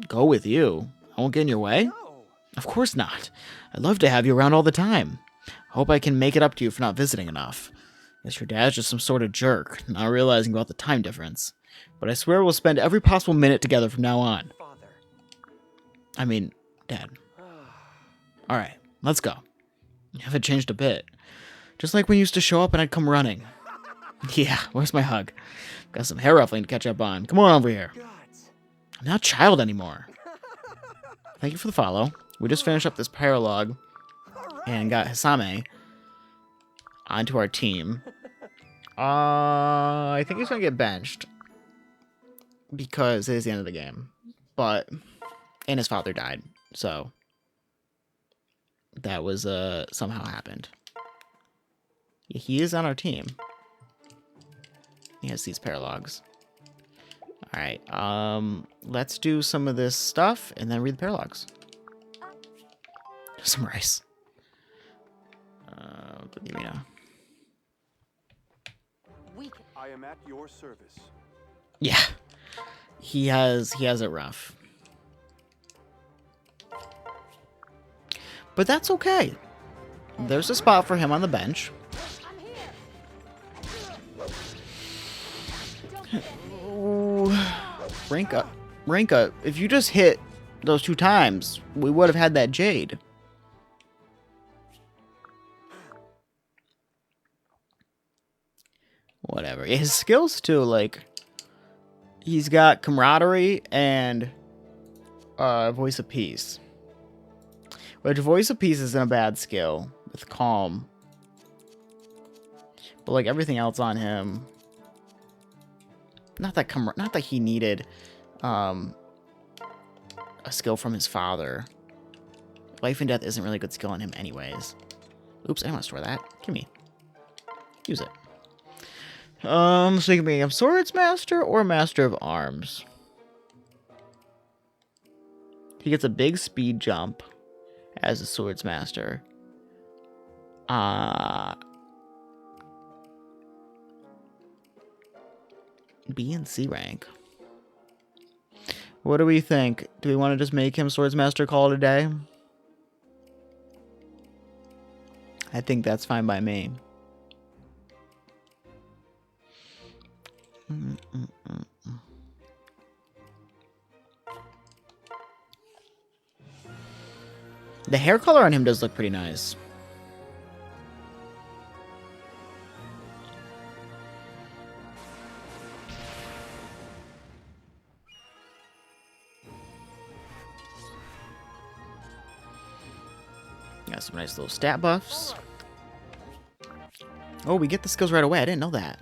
Go with you? I won't get in your way? No. Of course not. I'd love to have you around all the time. I hope I can make it up to you for not visiting enough. Guess your dad's just some sort of jerk, not realizing about the time difference. But I swear we'll spend every possible minute together from now on. Father. I mean, Dad. Alright, let's go. You haven't changed a bit. Just like when you used to show up and I'd come running. Yeah, where's my hug? Got some hair ruffling to catch up on. Come on over here. Gods. I'm not a child anymore. Thank you for the follow. We just finished up this Paralogue and got Hisame onto our team. I think he's gonna get benched because it is the end of the game. But and his father died, so that was somehow happened. He is on our team. He has these Paralogues. Alright, let's do some of this stuff and then read the Paralogues. Some rice. What do you mean? I am at your service. Yeah. He has it rough. But that's okay. There's a spot for him on the bench. I'm here. Ooh. Rank up. If you just hit those 2 times, we would have had that Jade. Whatever. His skills too, like he's got camaraderie and voice of peace. Which voice of peace isn't a bad skill with calm. But like everything else on him, not that he needed a skill from his father. Life and death isn't really a good skill on him anyways. Oops, I don't want to store that. Give me. Use it. So you can be a swords master or master of arms. He gets a big speed jump as a swords master. B and C rank. What do we think? Do we want to just make him swords master, call it a day? I think that's fine by me. The hair color on him does look pretty nice. Got some nice little stat buffs. Oh, we get the skills right away. I didn't know that.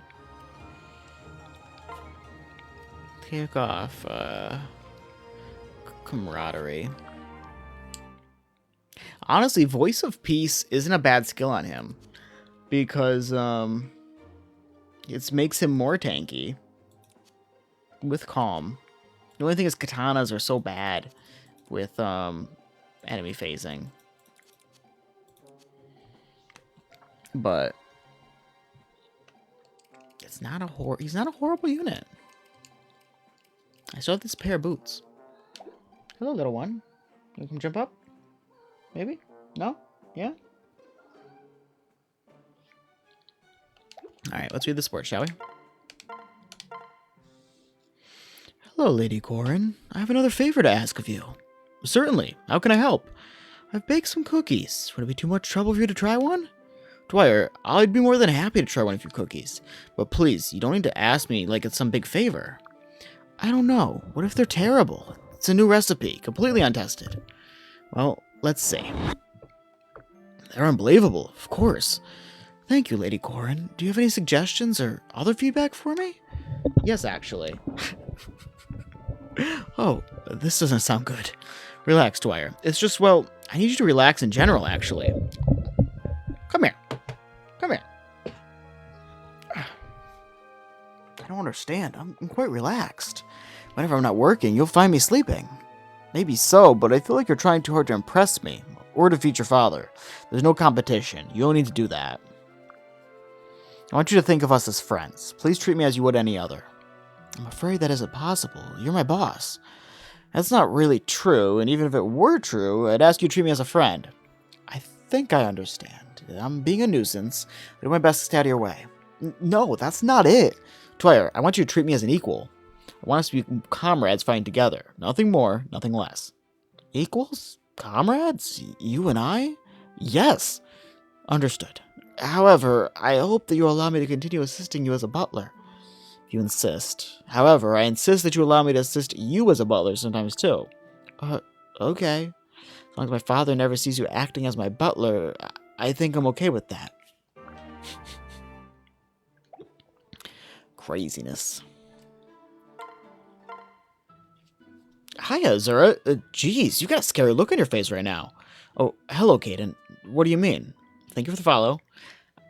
Kick off. Camaraderie. Honestly, Voice of Peace isn't a bad skill on him. Because, it makes him more tanky. With Calm. The only thing is katanas are so bad with, enemy phasing. But it's not he's not a horrible unit. I still have this pair of boots. Hello, little one. You can jump up? Maybe? No? Yeah? Alright, let's read the sport, shall we? Hello, Lady Corin. I have another favor to ask of you. Certainly. How can I help? I've baked some cookies. Would it be too much trouble for you to try one? Dwyer, I'd be more than happy to try one of your cookies. But please, you don't need to ask me like it's some big favor. I don't know. What if they're terrible? It's a new recipe, completely untested. Well, let's see. They're unbelievable, of course. Thank you, Lady Corin. Do you have any suggestions or other feedback for me? Yes, actually. Oh, this doesn't sound good. Relax, Dwyer. It's just, well, I need you to relax in general, actually. Come here. Come here. I don't understand. I'm quite relaxed. Whenever I'm not working, you'll find me sleeping. Maybe so, but I feel like you're trying too hard to impress me, or defeat your father. There's no competition. You don't need to do that. I want you to think of us as friends. Please treat me as you would any other. I'm afraid that isn't possible. You're my boss. That's not really true, and even if it were true, I'd ask you to treat me as a friend. I think I understand. I'm being a nuisance. I do my best to stay out of your way. No, that's not it. Dwyer, I want you to treat me as an equal. I want us to be comrades fighting together. Nothing more, nothing less. Equals? Comrades? You and I? Yes. Understood. However, I hope that you allow me to continue assisting you as a butler. If you insist. However, I insist that you allow me to assist you as a butler sometimes too. Okay. As long as my father never sees you acting as my butler, I think I'm okay with that. Craziness. Hiya, Zura. Jeez, you got a scary look on your face right now. Oh, hello, Caden. What do you mean? Thank you for the follow.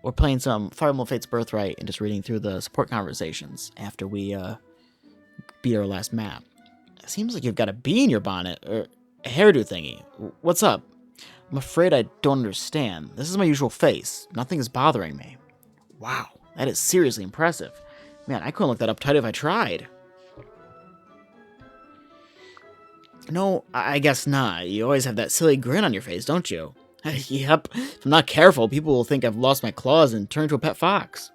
We're playing some Fire Emblem Fates Birthright and just reading through the support conversations after we beat our last map. It seems like you've got a bee in your bonnet, or a hairdo thingy. What's up? I'm afraid I don't understand. This is my usual face. Nothing is bothering me. Wow, that is seriously impressive. Man, I couldn't look that up tight if I tried. No, I guess not. You always have that silly grin on your face, don't you? Yep. If I'm not careful, people will think I've lost my claws and turned into a pet fox.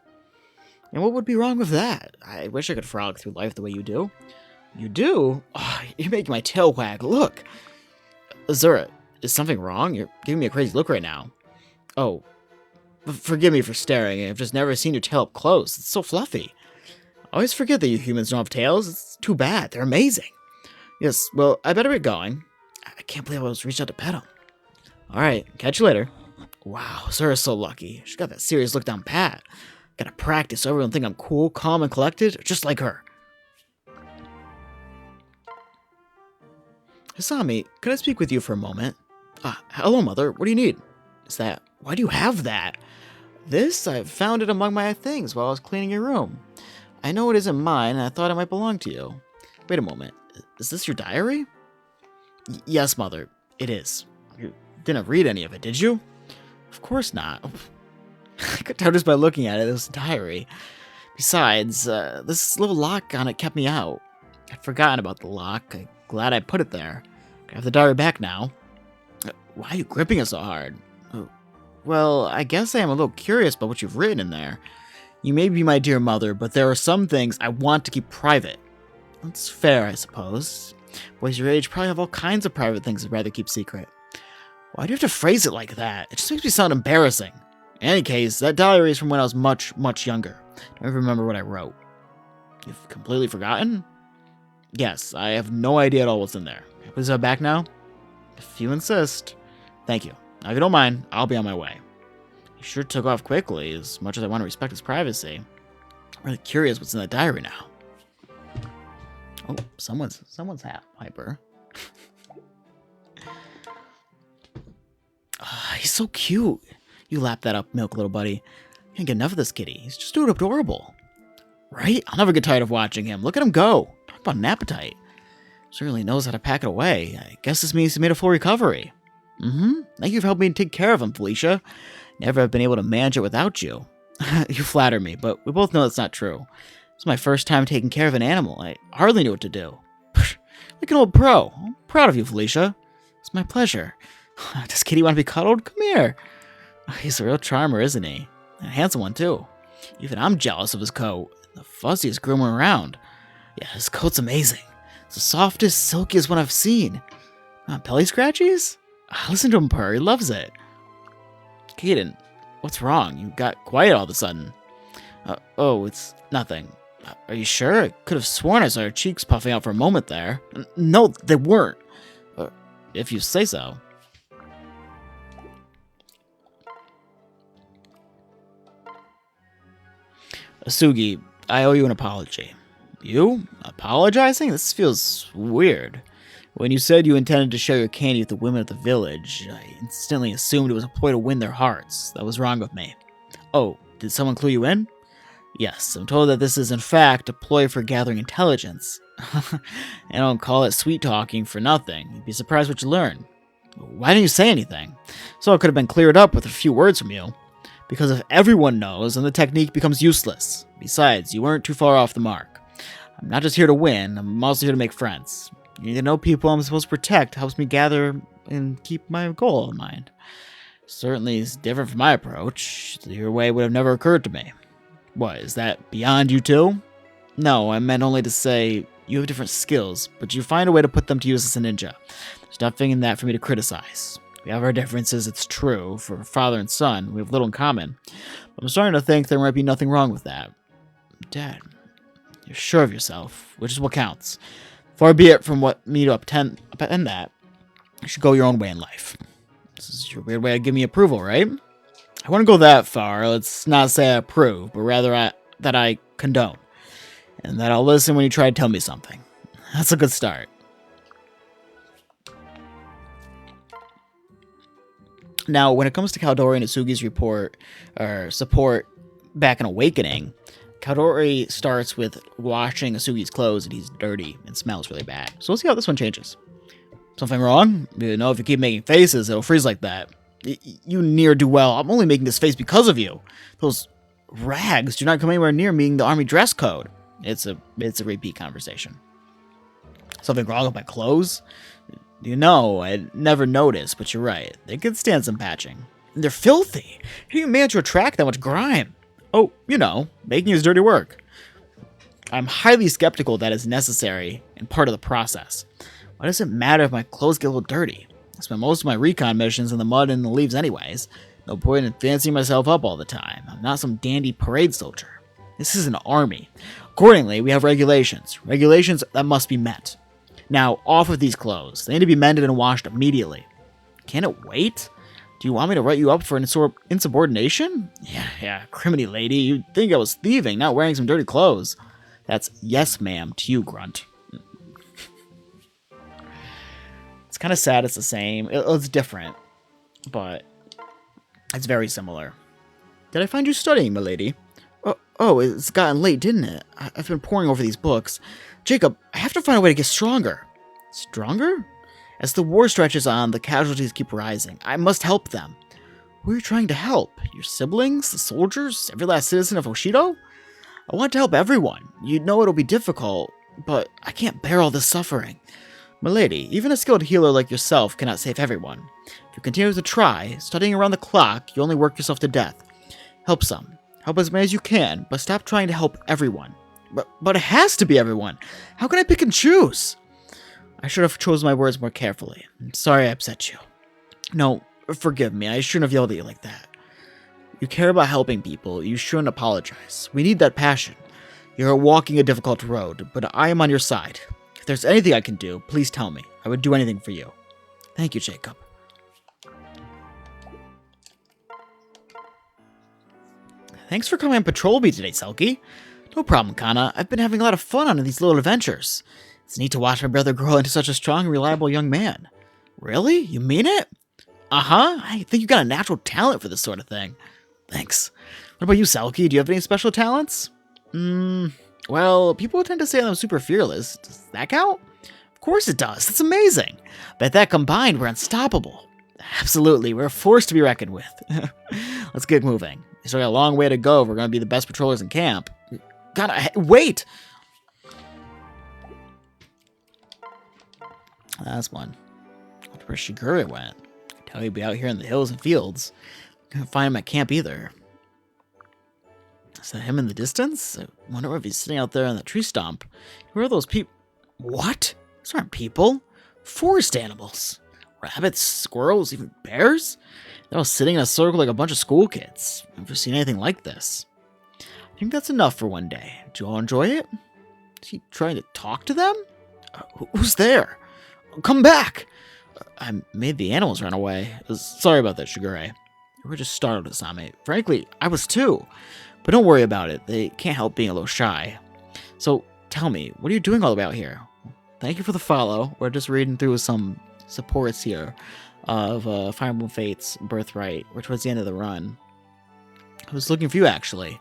And what would be wrong with that? I wish I could frolic through life the way you do. You do? Oh, you're making my tail wag. Look. Zura, is something wrong? You're giving me a crazy look right now. Oh, forgive me for staring. I've just never seen your tail up close. It's so fluffy. I always forget that you humans don't have tails. It's too bad. They're amazing. Yes, well, I better get going. I can't believe I was reached out to pet him. Alright, catch you later. Wow, Zura's so lucky. She's got that serious look down pat. Gotta practice so everyone think I'm cool, calm, and collected, just like her. Hisami, could I speak with you for a moment? Hello, Mother. What do you need? Is that... Why do you have that? This? I found it among my things while I was cleaning your room. I know it isn't mine, and I thought it might belong to you. Wait a moment. Is this your diary? Yes, Mother, it is. You didn't read any of it, did you? Of course not. I could tell just by looking at it, it was a diary. Besides, this little lock on it kept me out. I'd forgotten about the lock. I'm glad I put it there. I have the diary back now. Why are you gripping it so hard? Well, I guess I am a little curious about what you've written in there. You may be my dear mother, but there are some things I want to keep private. That's fair, I suppose. Boys your age probably have all kinds of private things they'd rather keep secret. Why do you have to phrase it like that? It just makes me sound embarrassing. In any case, that diary is from when I was much, much younger. I don't even remember what I wrote. You've completely forgotten? Yes, I have no idea at all what's in there. Please have it back now? If you insist. Thank you. Now, if you don't mind, I'll be on my way. He sure took off quickly, as much as I want to respect his privacy. I'm really curious what's in that diary now. Oh, someone's hyper. He's so cute. You lap that up, milk, little buddy. You can't get enough of this kitty. He's just too adorable. Right? I'll never get tired of watching him. Look at him go. Talk about an appetite. Certainly knows how to pack it away. I guess this means he made a full recovery. Thank you for helping me take care of him, Felicia. Never have been able to manage it without you. You flatter me, but we both know that's not true. It's my first time taking care of an animal. I hardly knew what to do. Like an old pro. I'm proud of you, Felicia. It's my pleasure. Does Kitty want to be cuddled? Come here. He's a real charmer, isn't he? And a handsome one, too. Even I'm jealous of his coat. The fuzziest groomer around. Yeah, his coat's amazing. It's the softest, silkiest one I've seen. Belly scratchies? Listen to him purr. He loves it. Kaden, what's wrong? You got quiet all of a sudden. Oh, it's nothing. Are you sure? I could have sworn I saw your cheeks puffing out for a moment there. No, they weren't. If you say so. Asugi, I owe you an apology. You? Apologizing? This feels weird. When you said you intended to share your candy with the women of the village, I instantly assumed it was a ploy to win their hearts. That was wrong of me. Oh, did someone clue you in? Yes, I'm told that this is in fact a ploy for gathering intelligence. I don't call it sweet-talking for nothing. You'd be surprised what you learn. Why didn't you say anything? So it could have been cleared up with a few words from you. Because if everyone knows, then the technique becomes useless. Besides, you weren't too far off the mark. I'm not just here to win, I'm also here to make friends. You need to know people I'm supposed to protect helps me gather and keep my goal in mind. Certainly is different from my approach. Your way would have never occurred to me. What, is that beyond you too? No, I meant only to say you have different skills, but you find a way to put them to use as a ninja. There's nothing in that for me to criticize. We have our differences, it's true. For father and son, we have little in common. But I'm starting to think there might be nothing wrong with that. Dad, you're sure of yourself, which is what counts. Far be it from what me to upend that. You should go your own way in life. This is your weird way of giving me approval, right? I wouldn't go that far. Let's not say I approve, but rather that I condone. And that I'll listen when you try to tell me something. That's a good start. Now, when it comes to Kaldori and Asugi's support back in Awakening, Kaldori starts with washing Asugi's clothes and he's dirty and smells really bad. So we'll see how this one changes. Something wrong? You know, if you keep making faces, it'll freeze like that. You ne'er-do-well. I'm only making this face because of you. Those rags do not come anywhere near meeting the army dress code. It's a repeat conversation. Something wrong with my clothes? You know, I'd never noticed, but you're right. They could stand some patching. They're filthy. How do you manage to attract that much grime? Oh, you know, making is dirty work. I'm highly skeptical that is necessary and part of the process. Why does it matter if my clothes get a little dirty? I spend most of my recon missions in the mud and the leaves anyways. No point in fancying myself up all the time. I'm not some dandy parade soldier. This is an army. Accordingly, we have regulations. Regulations that must be met. Now, off with these clothes. They need to be mended and washed immediately. Can it wait? Do you want me to write you up for insubordination? Yeah, criminy lady. You'd think I was thieving, not wearing some dirty clothes. That's yes, ma'am, to you, Grunt. It's kind of sad it's the same. It's different, but it's very similar. Did I find you studying, milady? Oh, it's gotten late, didn't it? I've been poring over these books. Jacob, I have to find a way to get stronger. Stronger? As the war stretches on, the casualties keep rising. I must help them. Who are you trying to help? Your siblings? The soldiers? Every last citizen of Hoshido? I want to help everyone. You know it'll be difficult, but I can't bear all this suffering. Milady, even a skilled healer like yourself cannot save everyone. If you continue to try, studying around the clock, you only work yourself to death. Help some. Help as many as you can, but stop trying to help everyone. But it has to be everyone. How can I pick and choose? I should have chosen my words more carefully. I'm sorry I upset you. No, forgive me. I shouldn't have yelled at you like that. You care about helping people. You shouldn't apologize. We need that passion. You're walking a difficult road, but I am on your side. If there's anything I can do, please tell me. I would do anything for you. Thank you, Jacob. Thanks for coming on patrol with me today, Selkie. No problem, Kana. I've been having a lot of fun on these little adventures. It's neat to watch my brother grow into such a strong and reliable young man. Really? You mean it? Uh-huh. I think you got a natural talent for this sort of thing. Thanks. What about you, Selkie? Do you have any special talents? Well, people tend to say I'm super fearless. Does that count? Of course it does. That's amazing. Bet that combined, we're unstoppable. Absolutely. We're a force to be reckoned with. Let's get moving. We still got a long way to go if we're going to be the best patrollers in camp. God, wait! That's one. I wonder where Shigure went. I tell you, he'd be out here in the hills and fields. Couldn't find him at camp either. Is that him in the distance? I wonder if he's sitting out there on the tree stump. Who are those people? What? Those aren't people. Forest animals. Rabbits, squirrels, even bears? They're all sitting in a circle like a bunch of school kids. I've never seen anything like this. I think that's enough for one day. Do you all enjoy it? Is he trying to talk to them? Who's there? Come back! I made the animals run away. Sorry about that, Shigure. We were just startled, Asami. Frankly, I was too. But don't worry about it. They can't help being a little shy. So, tell me, what are you doing all the way out here? Thank you for the follow. We're just reading through some supports here of Fire Emblem Fates Birthright. We're towards the end of the run. I was looking for you, actually.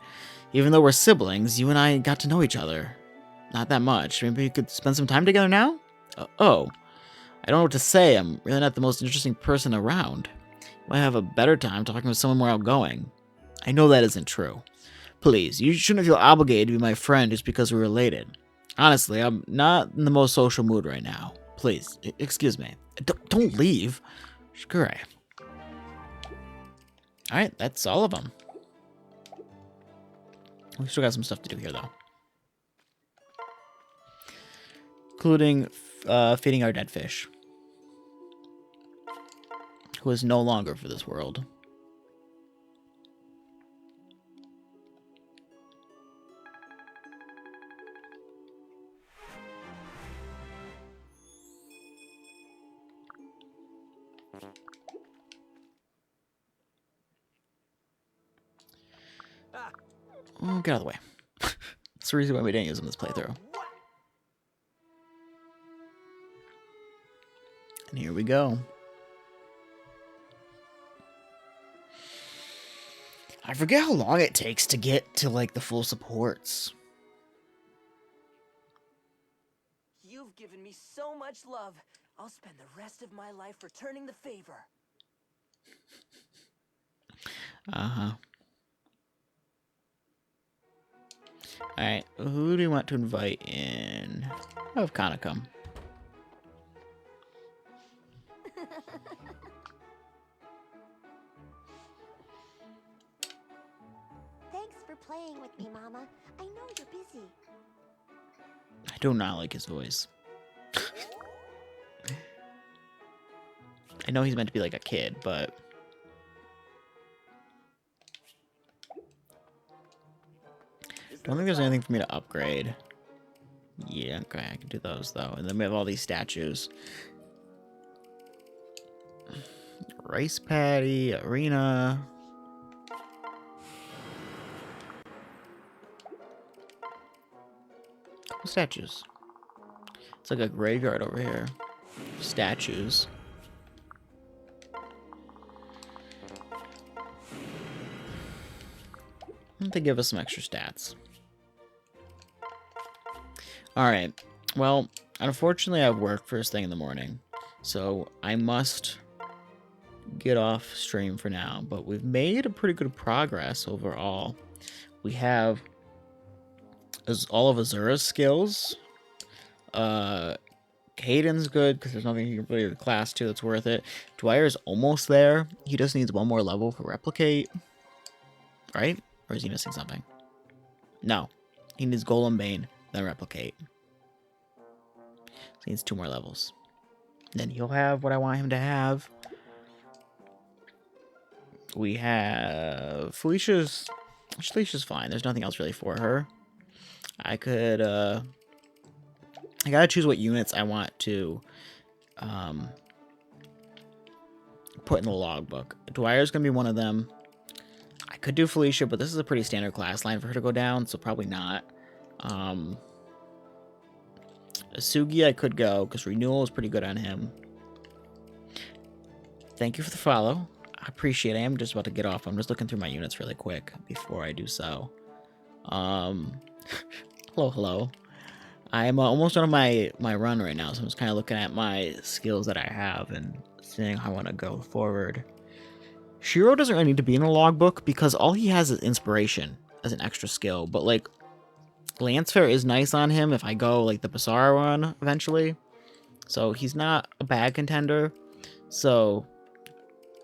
Even though we're siblings, you and I got to know each other. Not that much. Maybe we could spend some time together now? Oh. I don't know what to say. I'm really not the most interesting person around. You might have a better time talking with someone more outgoing. I know that isn't true. Please, you shouldn't feel obligated to be my friend just because we're related. Honestly, I'm not in the most social mood right now. Please, excuse me. Don't leave. Shigure. Alright, that's all of them. We still got some stuff to do here, though. Including feeding our dead fish. Who is no longer for this world. Oh, get out of the way. That's the reason why we didn't use them this playthrough. And here we go. I forget how long it takes to get to, like, the full supports. You've given me so much love. I'll spend the rest of my life returning the favor. Uh-huh. Alright, who do you want to invite in? I'll have Kana come. Thanks for playing with me, Mama. I know you're busy. I do not like his voice. I know he's meant to be like a kid, but... Don't think there's anything for me to upgrade. Yeah, okay, I can do those, though. And then we have all these statues. Rice paddy, arena... Couple statues. It's like a graveyard over here. Statues. They give us some extra stats. Alright. Well, unfortunately I have work first thing in the morning. So I must get off stream for now, but we've made a pretty good progress overall. We have all of Azura's skills. Caden's good because there's nothing you can really class to that's worth it. Dwyer's almost there. He just needs one more level for replicate. Right? Or is he missing something? No. He needs Golem Bane, then replicate. So he needs 2 more levels. Then he'll have what I want him to have. We have Felicia's fine. There's nothing else really for her. I could I gotta choose what units I want to put in the logbook. Dwyer's gonna be one of them. I could do Felicia, but this is a pretty standard class line for her to go down, so probably not. Asugi I could go, because Renewal is pretty good on him. Thank you for the follow. I appreciate it. I'm just about to get off. I'm just looking through my units really quick before I do so. Hello. I'm almost done my run right now, so I'm just kind of looking at my skills that I have and seeing how I want to go forward. Shiro doesn't really need to be in a logbook because all he has is inspiration as an extra skill, but like Lancefair is nice on him if I go like the Basara run eventually. So he's not a bad contender. So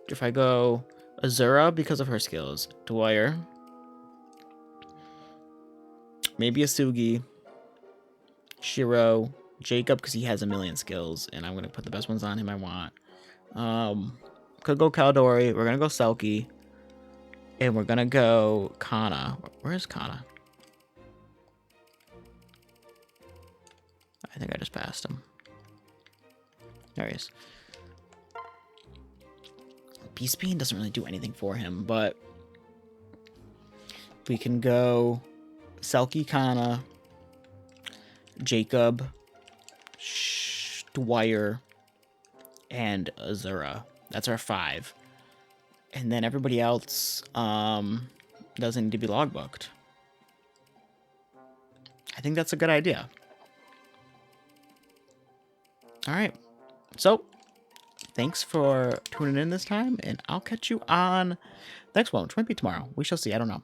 if I go Azura because of her skills, Dwyer, maybe Asugi, Shiro, Jacob because he has a million skills and I'm going to put the best ones on him I want. Could go Kaldori, we're going to go Selkie, and we're going to go Kana. Where's Kana? I think I just passed him. There he is. Beast Bean doesn't really do anything for him, but we can go Selkie, Kana, Jacob, Dwyer, and Azura. That's our 5. And then everybody else doesn't need to be logbooked. I think that's a good idea. All right. So, thanks for tuning in this time, and I'll catch you on the next one, which might be tomorrow. We shall see. I don't know.